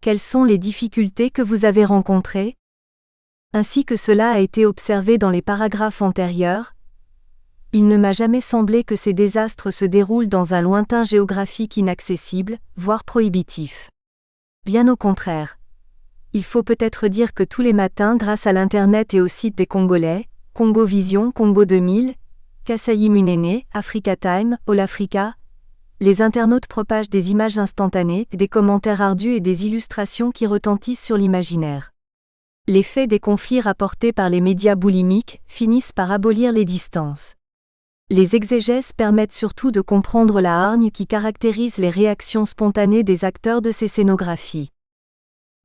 Quelles sont les difficultés que vous avez rencontrées? Ainsi que cela a été observé dans les paragraphes antérieurs, il ne m'a jamais semblé que ces désastres se déroulent dans un lointain géographique inaccessible, voire prohibitif. Bien au contraire. Il faut peut-être dire que tous les matins, grâce à l'Internet et au site des Congolais, Congo Vision, Congo 2000, Kasai Munene, Africa Time, All Africa, les internautes propagent des images instantanées, des commentaires ardus et des illustrations qui retentissent sur l'imaginaire. Les faits des conflits rapportés par les médias boulimiques finissent par abolir les distances. Les exégèses permettent surtout de comprendre la hargne qui caractérise les réactions spontanées des acteurs de ces scénographies.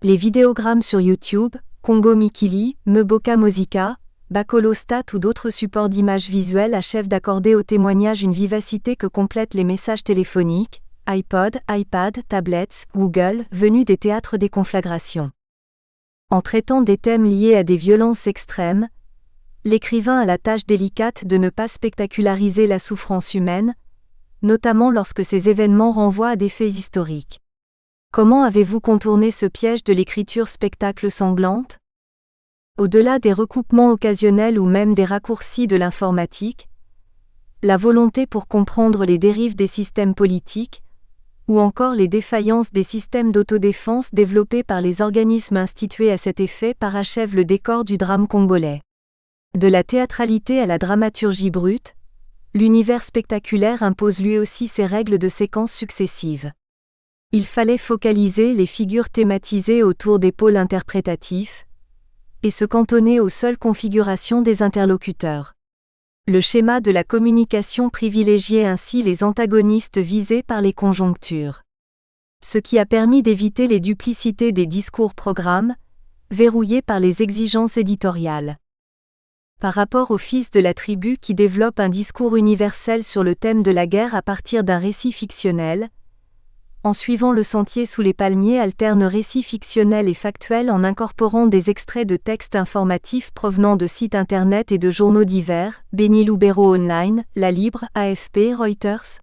Les vidéogrammes sur YouTube, Congo Mikili, Meboka Mozika, Bacolostat ou d'autres supports d'images visuelles achèvent d'accorder au témoignage une vivacité que complètent les messages téléphoniques, iPod, iPad, tablets, Google, venus des théâtres des conflagrations. En traitant des thèmes liés à des violences extrêmes, l'écrivain a la tâche délicate de ne pas spectaculariser la souffrance humaine, notamment lorsque ces événements renvoient à des faits historiques. Comment avez-vous contourné ce piège de l'écriture spectacle sanglante? Au-delà des recoupements occasionnels ou même des raccourcis de l'informatique, la volonté pour comprendre les dérives des systèmes politiques, ou encore les défaillances des systèmes d'autodéfense développés par les organismes institués à cet effet parachèvent le décor du drame congolais. De la théâtralité à la dramaturgie brute, l'univers spectaculaire impose lui aussi ses règles de séquences successives. Il fallait focaliser les figures thématisées autour des pôles interprétatifs, et se cantonner aux seules configurations des interlocuteurs. Le schéma de la communication privilégiait ainsi les antagonistes visés par les conjonctures. Ce qui a permis d'éviter les duplicités des discours-programmes, verrouillés par les exigences éditoriales. Par rapport aux fils de la tribu qui développent un discours universel sur le thème de la guerre à partir d'un récit fictionnel, En suivant le sentier sous les palmiers alterne récits fictionnels et factuels en incorporant des extraits de textes informatifs provenant de sites internet et de journaux divers, Benilubero Online, La Libre, AFP, Reuters.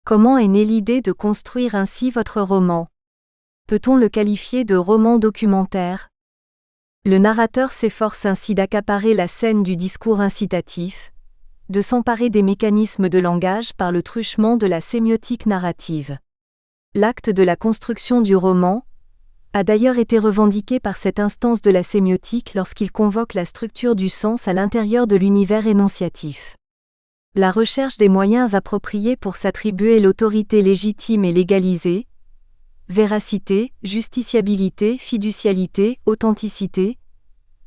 Comment est née l'idée de construire ainsi votre roman ? Peut-on le qualifier de roman documentaire ? Le narrateur s'efforce ainsi d'accaparer la scène du discours incitatif, de s'emparer des mécanismes de langage par le truchement de la sémiotique narrative. L'acte de la construction du roman a d'ailleurs été revendiqué par cette instance de la sémiotique lorsqu'il convoque la structure du sens à l'intérieur de l'univers énonciatif. La recherche des moyens appropriés pour s'attribuer l'autorité légitime et légalisée, véracité, justiciabilité, fiducialité, authenticité,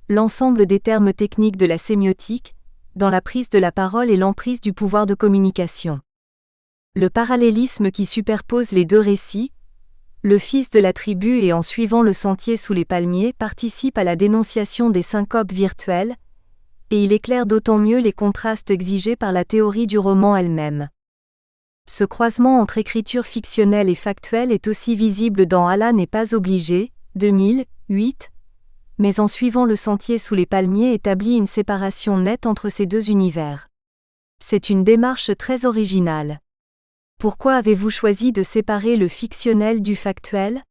l'ensemble des termes techniques de la sémiotique, dans la prise de la parole et l'emprise du pouvoir de communication. Le parallélisme qui superpose les deux récits, le fils de la tribu et en suivant le sentier sous les palmiers participe à la dénonciation des syncopes virtuelles, et il éclaire d'autant mieux les contrastes exigés par la théorie du roman elle-même. Ce croisement entre écriture fictionnelle et factuelle est aussi visible dans Allah n'est pas obligé, 2008, mais en suivant le sentier sous les palmiers établit une séparation nette entre ces deux univers. C'est une démarche très originale. Pourquoi avez-vous choisi de séparer le fictionnel du factuel ?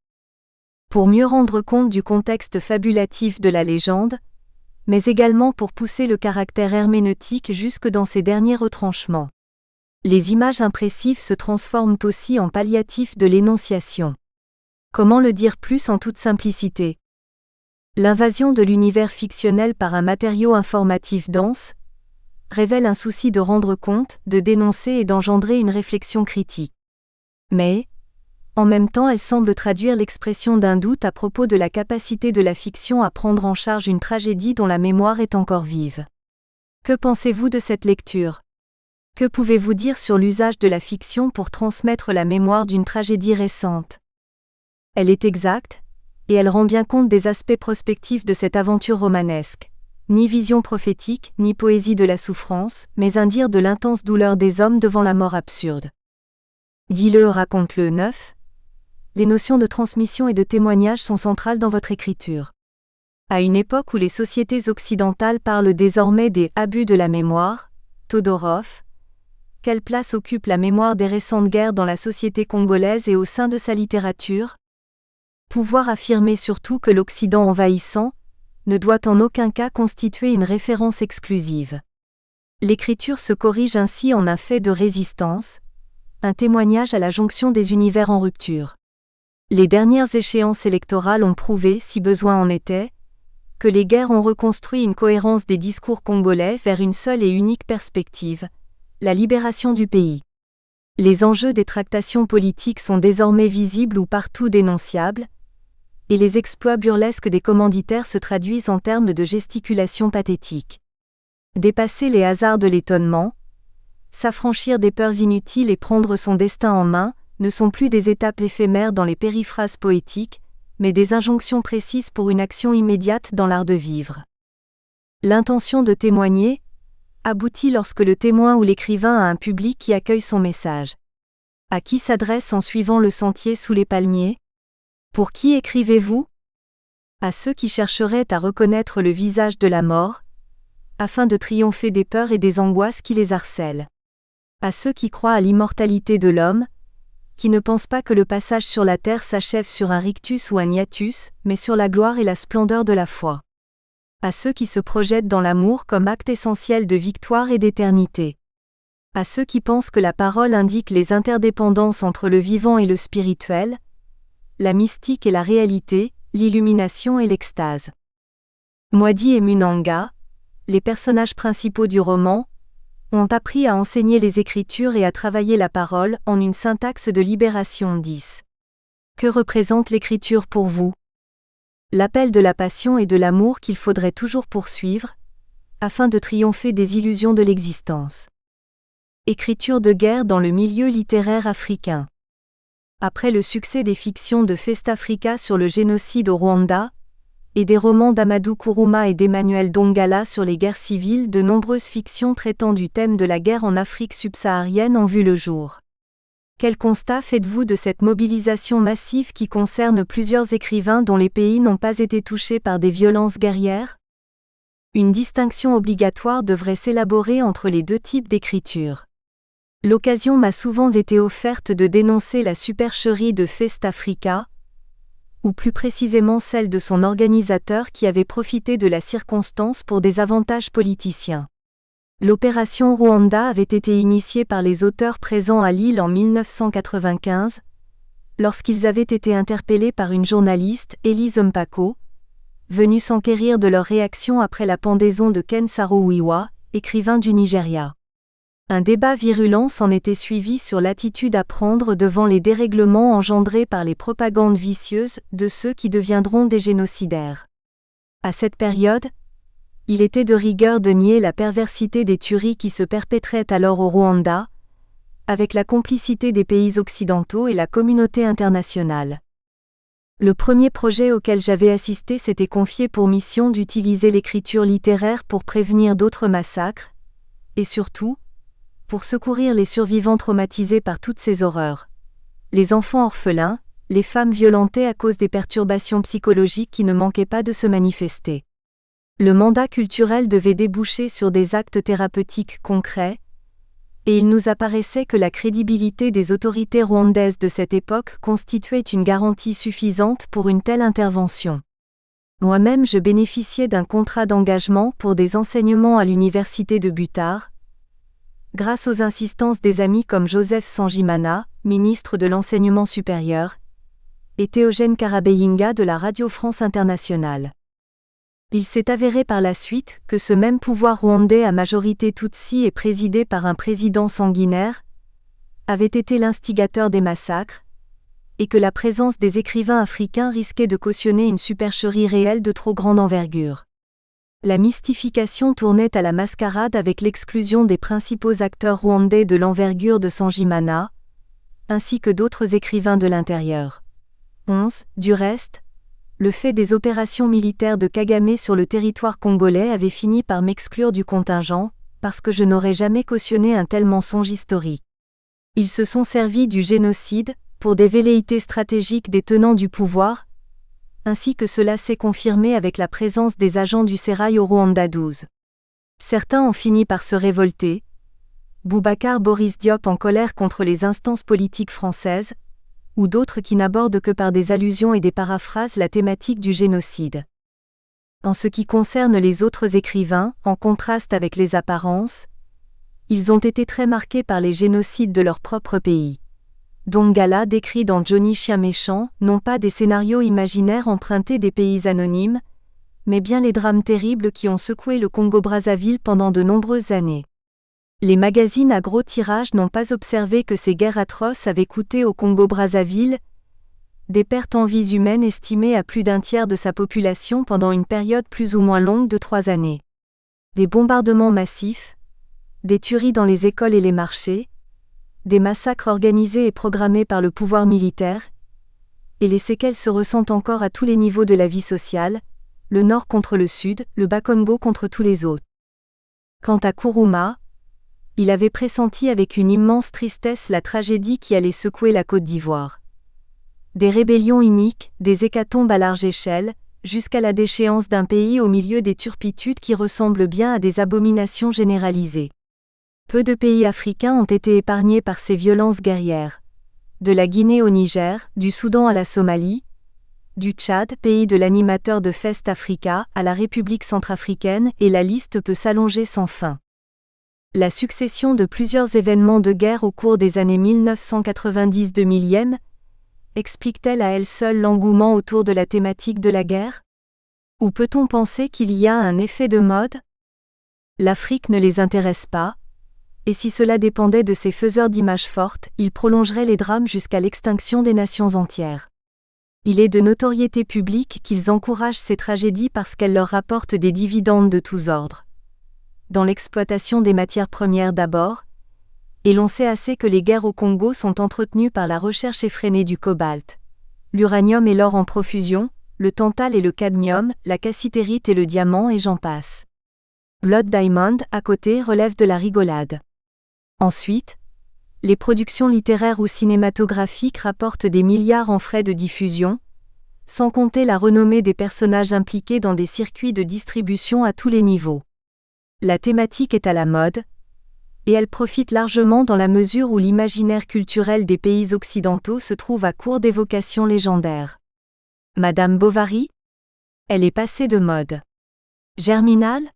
Pour mieux rendre compte du contexte fabulatif de la légende, mais également pour pousser le caractère herméneutique jusque dans ses derniers retranchements. Les images impressives se transforment aussi en palliatifs de l'énonciation. Comment le dire plus en toute simplicité ? L'invasion de l'univers fictionnel par un matériau informatif dense révèle un souci de rendre compte, de dénoncer et d'engendrer une réflexion critique. Mais, en même temps, elle semble traduire l'expression d'un doute à propos de la capacité de la fiction à prendre en charge une tragédie dont la mémoire est encore vive. Que pensez-vous de cette lecture ? Que pouvez-vous dire sur l'usage de la fiction pour transmettre la mémoire d'une tragédie récente ? Elle est exacte, et elle rend bien compte des aspects prospectifs de cette aventure romanesque. Ni vision prophétique, ni poésie de la souffrance, mais un dire de l'intense douleur des hommes devant la mort absurde. Dis-le, raconte-le. 9. Les notions de transmission et de témoignage sont centrales dans votre écriture. À une époque où les sociétés occidentales parlent désormais des « abus de la mémoire », Todorov, quelle place occupe la mémoire des récentes guerres dans la société congolaise et au sein de sa littérature ? Pouvoir affirmer surtout que l'Occident envahissant ne doit en aucun cas constituer une référence exclusive. L'écriture se corrige ainsi en un fait de résistance, un témoignage à la jonction des univers en rupture. Les dernières échéances électorales ont prouvé, si besoin en était, que les guerres ont reconstruit une cohérence des discours congolais vers une seule et unique perspective, la libération du pays. Les enjeux des tractations politiques sont désormais visibles ou partout dénonciables, et les exploits burlesques des commanditaires se traduisent en termes de gesticulation pathétique. Dépasser les hasards de l'étonnement, s'affranchir des peurs inutiles et prendre son destin en main, ne sont plus des étapes éphémères dans les périphrases poétiques, mais des injonctions précises pour une action immédiate dans l'art de vivre. L'intention de témoigner aboutit lorsque le témoin ou l'écrivain a un public qui accueille son message. À qui s'adresse en suivant le sentier sous les palmiers ? Pour qui écrivez-vous ? À ceux qui chercheraient à reconnaître le visage de la mort, afin de triompher des peurs et des angoisses qui les harcèlent. À ceux qui croient à l'immortalité de l'homme, qui ne pensent pas que le passage sur la terre s'achève sur un rictus ou un hiatus, mais sur la gloire et la splendeur de la foi. À ceux qui se projettent dans l'amour comme acte essentiel de victoire et d'éternité. À ceux qui pensent que la parole indique les interdépendances entre le vivant et le spirituel, la mystique et la réalité, l'illumination et l'extase. Mwadi et Munanga, les personnages principaux du roman, ont appris à enseigner les écritures et à travailler la parole en une syntaxe de libération 10. Que représente l'écriture pour vous ? l'appel de la passion et de l'amour qu'il faudrait toujours poursuivre, afin de triompher des illusions de l'existence. Écriture de guerre dans le milieu littéraire africain. Après le succès des fictions de Festafrika sur le génocide au Rwanda, et des romans d'Amadou Kourouma et d'Emmanuel Dongala sur les guerres civiles, de nombreuses fictions traitant du thème de la guerre en Afrique subsaharienne ont vu le jour. Quel constat faites-vous de cette mobilisation massive qui concerne plusieurs écrivains dont les pays n'ont pas été touchés par des violences guerrières ? Une distinction obligatoire devrait s'élaborer entre les deux types d'écriture. L'occasion m'a souvent été offerte de dénoncer la supercherie de Festafrika, ou plus précisément celle de son organisateur qui avait profité de la circonstance pour des avantages politiciens. L'opération Rwanda avait été initiée par les auteurs présents à Lille en 1995, lorsqu'ils avaient été interpellés par une journaliste, Elise Mpako, venue s'enquérir de leur réaction après la pendaison de Ken Saro-Wiwa, écrivain du Nigeria. Un débat virulent s'en était suivi sur l'attitude à prendre devant les dérèglements engendrés par les propagandes vicieuses de ceux qui deviendront des génocidaires. À cette période, il était de rigueur de nier la perversité des tueries qui se perpétraient alors au Rwanda, avec la complicité des pays occidentaux et la communauté internationale. Le premier projet auquel j'avais assisté s'était confié pour mission d'utiliser l'écriture littéraire pour prévenir d'autres massacres, et surtout, pour secourir les survivants traumatisés par toutes ces horreurs. Les enfants orphelins, les femmes violentées à cause des perturbations psychologiques qui ne manquaient pas de se manifester. Le mandat culturel devait déboucher sur des actes thérapeutiques concrets, et il nous apparaissait que la crédibilité des autorités rwandaises de cette époque constituait une garantie suffisante pour une telle intervention. Moi-même je bénéficiais d'un contrat d'engagement pour des enseignements à l'université de Butare, grâce aux insistances des amis comme Joseph Sanjimana, ministre de l'Enseignement supérieur, et Théogène Karabeyinga de la Radio France Internationale. Il s'est avéré par la suite que ce même pouvoir rwandais à majorité Tutsi et présidé par un président sanguinaire avait été l'instigateur des massacres, et que la présence des écrivains africains risquait de cautionner une supercherie réelle de trop grande envergure. La mystification tournait à la mascarade avec l'exclusion des principaux acteurs rwandais de l'envergure de Sanjimana, ainsi que d'autres écrivains de l'intérieur. 11. Du reste, le fait des opérations militaires de Kagame sur le territoire congolais avait fini par m'exclure du contingent, parce que je n'aurais jamais cautionné un tel mensonge historique. Ils se sont servis du génocide, pour des velléités stratégiques des tenants du pouvoir, ainsi que cela s'est confirmé avec la présence des agents du Sérail au Rwanda 12. Certains ont fini par se révolter. Boubacar Boris Diop en colère contre les instances politiques françaises, ou d'autres qui n'abordent que par des allusions et des paraphrases la thématique du génocide. En ce qui concerne les autres écrivains, en contraste avec les apparences, ils ont été très marqués par les génocides de leur propre pays. Dongala décrit dans Johnny Chien Méchant, non pas des scénarios imaginaires empruntés des pays anonymes, mais bien les drames terribles qui ont secoué le Congo-Brazzaville pendant de nombreuses années. Les magazines à gros tirage n'ont pas observé que ces guerres atroces avaient coûté au Congo-Brazzaville des pertes en vies humaines estimées à plus d'un tiers de sa population pendant une période plus ou moins longue de 3 années. Des bombardements massifs, des tueries dans les écoles et les marchés, des massacres organisés et programmés par le pouvoir militaire, et les séquelles se ressentent encore à tous les niveaux de la vie sociale, le Nord contre le Sud, le Bas-Congo contre tous les autres. Quant à Kourouma, il avait pressenti avec une immense tristesse la tragédie qui allait secouer la Côte d'Ivoire. Des rébellions iniques, des hécatombes à large échelle, jusqu'à la déchéance d'un pays au milieu des turpitudes qui ressemblent bien à des abominations généralisées. Peu de pays africains ont été épargnés par ces violences guerrières. De la Guinée au Niger, du Soudan à la Somalie, du Tchad, pays de l'animateur de Festafrika, à la République centrafricaine, et la liste peut s'allonger sans fin. La succession de plusieurs événements de guerre au cours des années 1990-2000 explique-t-elle à elle seule l'engouement autour de la thématique de la guerre ? Ou peut-on penser qu'il y a un effet de mode ? L'Afrique ne les intéresse pas, et si cela dépendait de ces faiseurs d'images fortes, ils prolongeraient les drames jusqu'à l'extinction des nations entières. Il est de notoriété publique qu'ils encouragent ces tragédies parce qu'elles leur rapportent des dividendes de tous ordres. Dans l'exploitation des matières premières d'abord, et l'on sait assez que les guerres au Congo sont entretenues par la recherche effrénée du cobalt, l'uranium et l'or en profusion, le tantal et le cadmium, la cassitérite et le diamant et j'en passe. Blood Diamond, à côté, relève de la rigolade. Ensuite, les productions littéraires ou cinématographiques rapportent des milliards en frais de diffusion, sans compter la renommée des personnages impliqués dans des circuits de distribution à tous les niveaux. La thématique est à la mode, et elle profite largement dans la mesure où l'imaginaire culturel des pays occidentaux se trouve à court d'évocations légendaires. Madame Bovary ? Elle est passée de mode. Germinal ?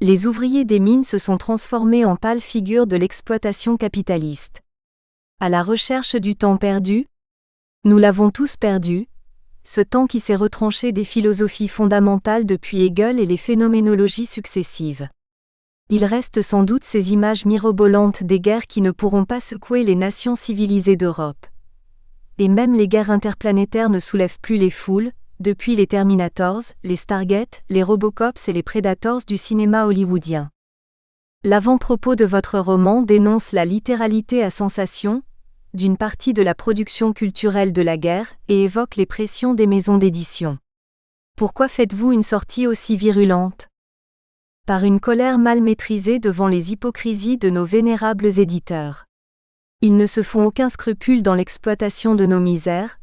Les ouvriers des mines se sont transformés en pâles figures de l'exploitation capitaliste. À la recherche du temps perdu ? Nous l'avons tous perdu, ce temps qui s'est retranché des philosophies fondamentales depuis Hegel et les phénoménologies successives. Il reste sans doute ces images mirobolantes des guerres qui ne pourront pas secouer les nations civilisées d'Europe. Et même les guerres interplanétaires ne soulèvent plus les foules, depuis les Terminators, les Stargate, les Robocops et les Predators du cinéma hollywoodien. L'avant-propos de votre roman dénonce la littéralité à sensation d'une partie de la production culturelle de la guerre et évoque les pressions des maisons d'édition. Pourquoi faites-vous une sortie aussi virulente ? Par une colère mal maîtrisée devant les hypocrisies de nos vénérables éditeurs. Ils ne se font aucun scrupule dans l'exploitation de nos misères,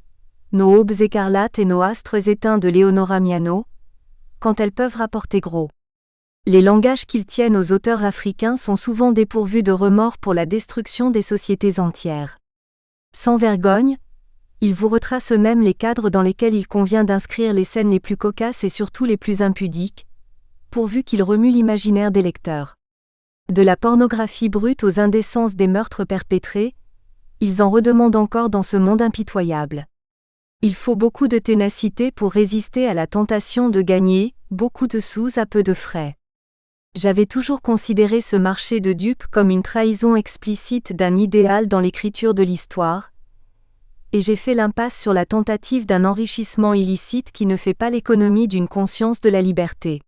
nos aubes écarlates et nos astres éteints de Leonora Miano, quand elles peuvent rapporter gros. Les langages qu'ils tiennent aux auteurs africains sont souvent dépourvus de remords pour la destruction des sociétés entières. Sans vergogne, ils vous retracent eux-mêmes les cadres dans lesquels il convient d'inscrire les scènes les plus cocasses et surtout les plus impudiques, pourvu qu'ils remuent l'imaginaire des lecteurs. De la pornographie brute aux indécences des meurtres perpétrés, ils en redemandent encore dans ce monde impitoyable. Il faut beaucoup de ténacité pour résister à la tentation de gagner beaucoup de sous à peu de frais. J'avais toujours considéré ce marché de dupes comme une trahison explicite d'un idéal dans l'écriture de l'histoire, et j'ai fait l'impasse sur la tentative d'un enrichissement illicite qui ne fait pas l'économie d'une conscience de la liberté.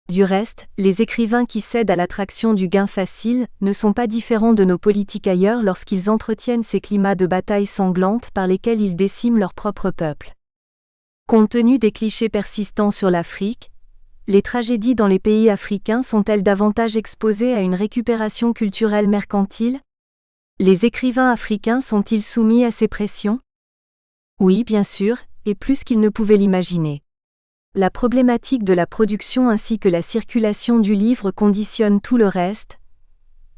Du reste, les écrivains qui cèdent à l'attraction du gain facile ne sont pas différents de nos politiques ailleurs lorsqu'ils entretiennent ces climats de bataille sanglante par lesquels ils déciment leur propre peuple. Compte tenu des clichés persistants sur l'Afrique, les tragédies dans les pays africains sont-elles davantage exposées à une récupération culturelle mercantile ? Les écrivains africains sont-ils soumis à ces pressions ? Oui, bien sûr, et plus qu'ils ne pouvaient l'imaginer. La problématique de la production ainsi que la circulation du livre conditionne tout le reste,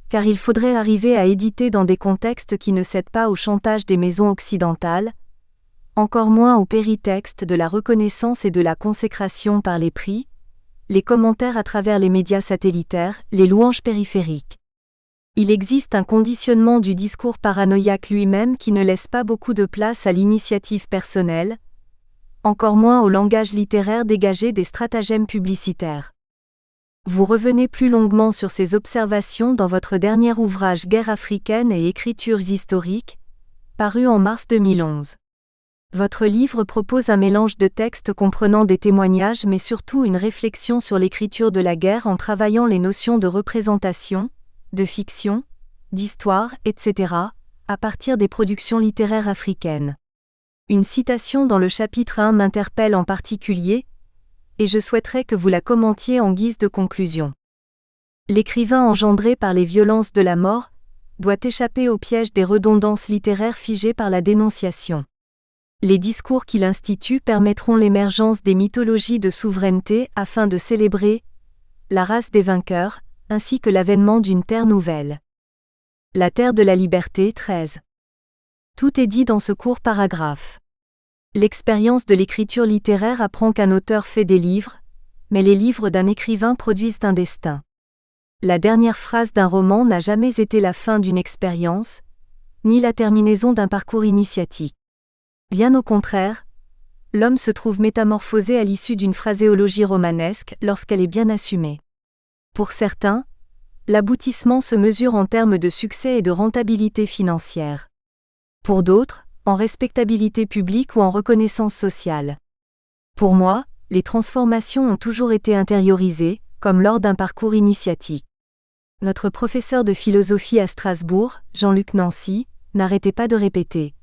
car il faudrait arriver à éditer dans des contextes qui ne cèdent pas au chantage des maisons occidentales, encore moins au péritexte de la reconnaissance et de la consécration par les prix, les commentaires à travers les médias satellitaires, les louanges périphériques. Il existe un conditionnement du discours paranoïaque lui-même qui ne laisse pas beaucoup de place à l'initiative personnelle, encore moins au langage littéraire dégagé des stratagèmes publicitaires. Vous revenez plus longuement sur ces observations dans votre dernier ouvrage Guerre africaine et écritures historiques, paru en mars 2011. Votre livre propose un mélange de textes comprenant des témoignages mais surtout une réflexion sur l'écriture de la guerre en travaillant les notions de représentation, de fiction, d'histoire, etc., à partir des productions littéraires africaines. Une citation dans le chapitre 1 m'interpelle en particulier, et je souhaiterais que vous la commentiez en guise de conclusion. L'écrivain engendré par les violences de la mort doit échapper au piège des redondances littéraires figées par la dénonciation. Les discours qu'il institue permettront l'émergence des mythologies de souveraineté afin de célébrer la race des vainqueurs, ainsi que l'avènement d'une terre nouvelle. La terre de la liberté 13. Tout est dit dans ce court paragraphe. L'expérience de l'écriture littéraire apprend qu'un auteur fait des livres, mais les livres d'un écrivain produisent un destin. La dernière phrase d'un roman n'a jamais été la fin d'une expérience, ni la terminaison d'un parcours initiatique. Bien au contraire, l'homme se trouve métamorphosé à l'issue d'une phraséologie romanesque lorsqu'elle est bien assumée. Pour certains, l'aboutissement se mesure en termes de succès et de rentabilité financière. Pour d'autres, en respectabilité publique ou en reconnaissance sociale. Pour moi, les transformations ont toujours été intériorisées, comme lors d'un parcours initiatique. Notre professeur de philosophie à Strasbourg, Jean-Luc Nancy, n'arrêtait pas de répéter.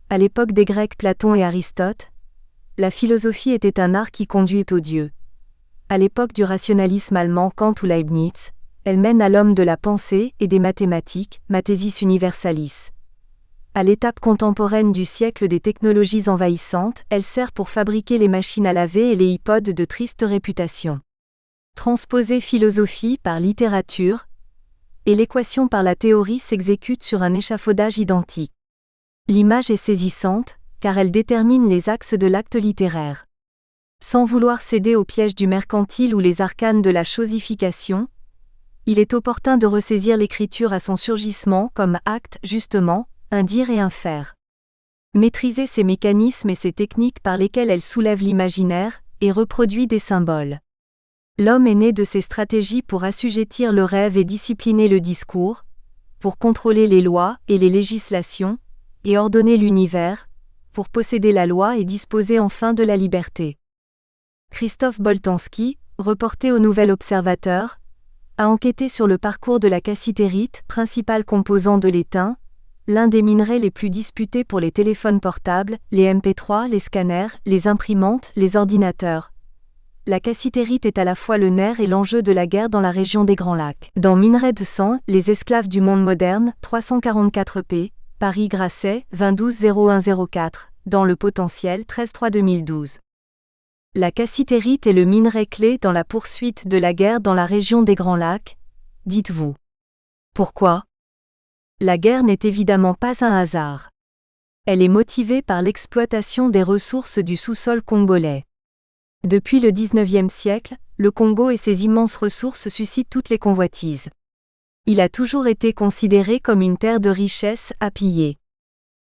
À l'époque des Grecs Platon et Aristote, la philosophie était un art qui conduit aux dieux. À l'époque du rationalisme allemand Kant ou Leibniz, elle mène à l'homme de la pensée et des mathématiques, Mathesis universalis. À l'étape contemporaine du siècle des technologies envahissantes, elle sert pour fabriquer les machines à laver et les iPods de triste réputation. Transposer philosophie par littérature, et l'équation par la théorie s'exécute sur un échafaudage identique. L'image est saisissante, car elle détermine les axes de l'acte littéraire. Sans vouloir céder au piège du mercantile ou les arcanes de la chosification, il est opportun de ressaisir l'écriture à son surgissement comme acte, justement, un dire et un faire. Maîtriser ses mécanismes et ses techniques par lesquelles elle soulève l'imaginaire et reproduit des symboles. L'homme est né de ces stratégies pour assujettir le rêve et discipliner le discours, pour contrôler les lois et les législations, et ordonner l'univers, pour posséder la loi et disposer enfin de la liberté. Christophe Boltanski, reporté au Nouvel Observateur, a enquêté sur le parcours de la cassitérite, principal composant de l'étain, l'un des minerais les plus disputés pour les téléphones portables, les MP3, les scanners, les imprimantes, les ordinateurs. La cassitérite est à la fois le nerf et l'enjeu de la guerre dans la région des Grands Lacs. Dans Minerai de sang, les esclaves du monde moderne, 344 p. Paris Grasset, 20-0104, dans Le Potentiel, 13-3-2012. La cassitérite est le minerai clé dans la poursuite de la guerre dans la région des Grands Lacs, dites-vous. Pourquoi ? La guerre n'est évidemment pas un hasard. Elle est motivée par l'exploitation des ressources du sous-sol congolais. Depuis le XIXe siècle, le Congo et ses immenses ressources suscitent toutes les convoitises. Il a toujours été considéré comme une terre de richesse à piller.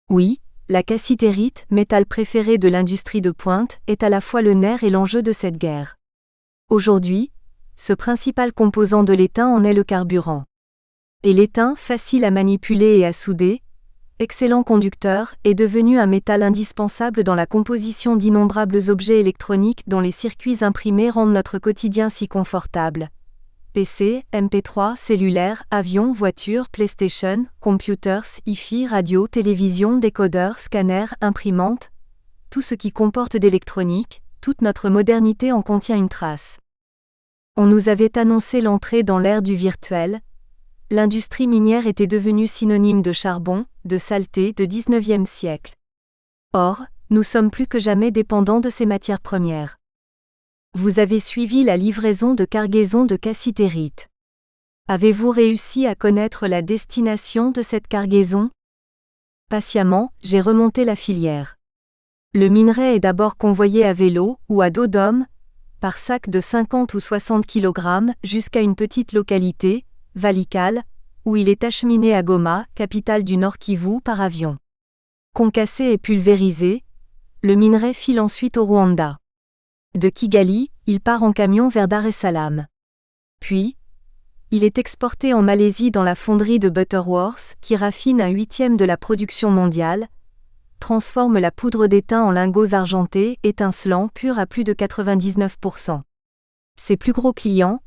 Oui, la cassitérite, métal préféré de l'industrie de pointe, est à la fois le nerf et l'enjeu de cette guerre. Aujourd'hui, ce principal composant de l'étain en est le carburant. Et l'étain, facile à manipuler et à souder, excellent conducteur, est devenu un métal indispensable dans la composition d'innombrables objets électroniques dont les circuits imprimés rendent notre quotidien si confortable. PC, MP3, cellulaire, avion, voiture, PlayStation, computers, hi-fi, radio, télévision, décodeur, scanner, imprimante, tout ce qui comporte d'électronique, toute notre modernité en contient une trace. On nous avait annoncé l'entrée dans l'ère du virtuel. L'industrie minière était devenue synonyme de charbon, de saleté du XIXe siècle. Or, nous sommes plus que jamais dépendants de ces matières premières. Vous avez suivi la livraison de cargaison de cassitérite. Avez-vous réussi à connaître la destination de cette cargaison ? Patiemment, j'ai remonté la filière. Le minerai est d'abord convoyé à vélo ou à dos d'homme, par sac de 50 ou 60 kg, jusqu'à une petite localité, Valikal, où il est acheminé à Goma, capitale du Nord Kivu, par avion. Concassé et pulvérisé, le minerai file ensuite au Rwanda. De Kigali, il part en camion vers Dar es Salaam. Puis, il est exporté en Malaisie dans la fonderie de Butterworth, qui raffine 1/8 de la production mondiale, transforme la poudre d'étain en lingots argentés, étincelants, purs à plus de 99%. Ses plus gros clients,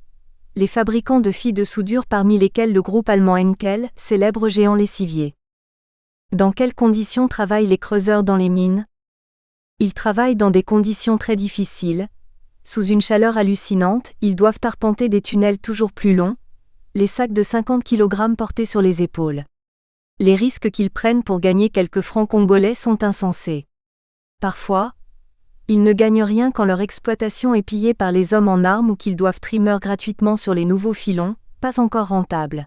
les fabricants de filles de soudure parmi lesquels le groupe allemand Henkel, célèbre géant lessivier. Dans quelles conditions travaillent les creuseurs dans les mines ? Ils travaillent dans des conditions très difficiles. Sous une chaleur hallucinante, ils doivent arpenter des tunnels toujours plus longs, les sacs de 50 kg portés sur les épaules. Les risques qu'ils prennent pour gagner quelques francs congolais sont insensés. Parfois, ils ne gagnent rien quand leur exploitation est pillée par les hommes en armes ou qu'ils doivent trimmer gratuitement sur les nouveaux filons, pas encore rentables.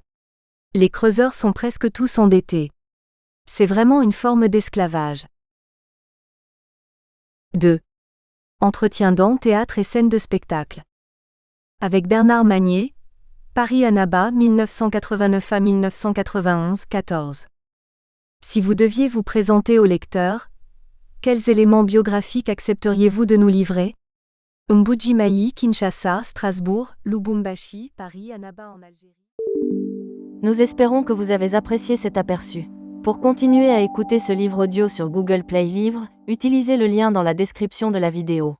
Les creuseurs sont presque tous endettés. C'est vraiment une forme d'esclavage. 2. Entretien dans théâtre et scène de spectacle. Avec Bernard Magnier, Paris-Annaba, 1989 à 1991, 14. Si vous deviez vous présenter au lecteur, quels éléments biographiques accepteriez-vous de nous livrer ? Mbuji-Mayi, Kinshasa, Strasbourg, Lubumbashi, Paris, Annaba en Algérie. Nous espérons que vous avez apprécié cet aperçu. Pour continuer à écouter ce livre audio sur Google Play Livres, utilisez le lien dans la description de la vidéo.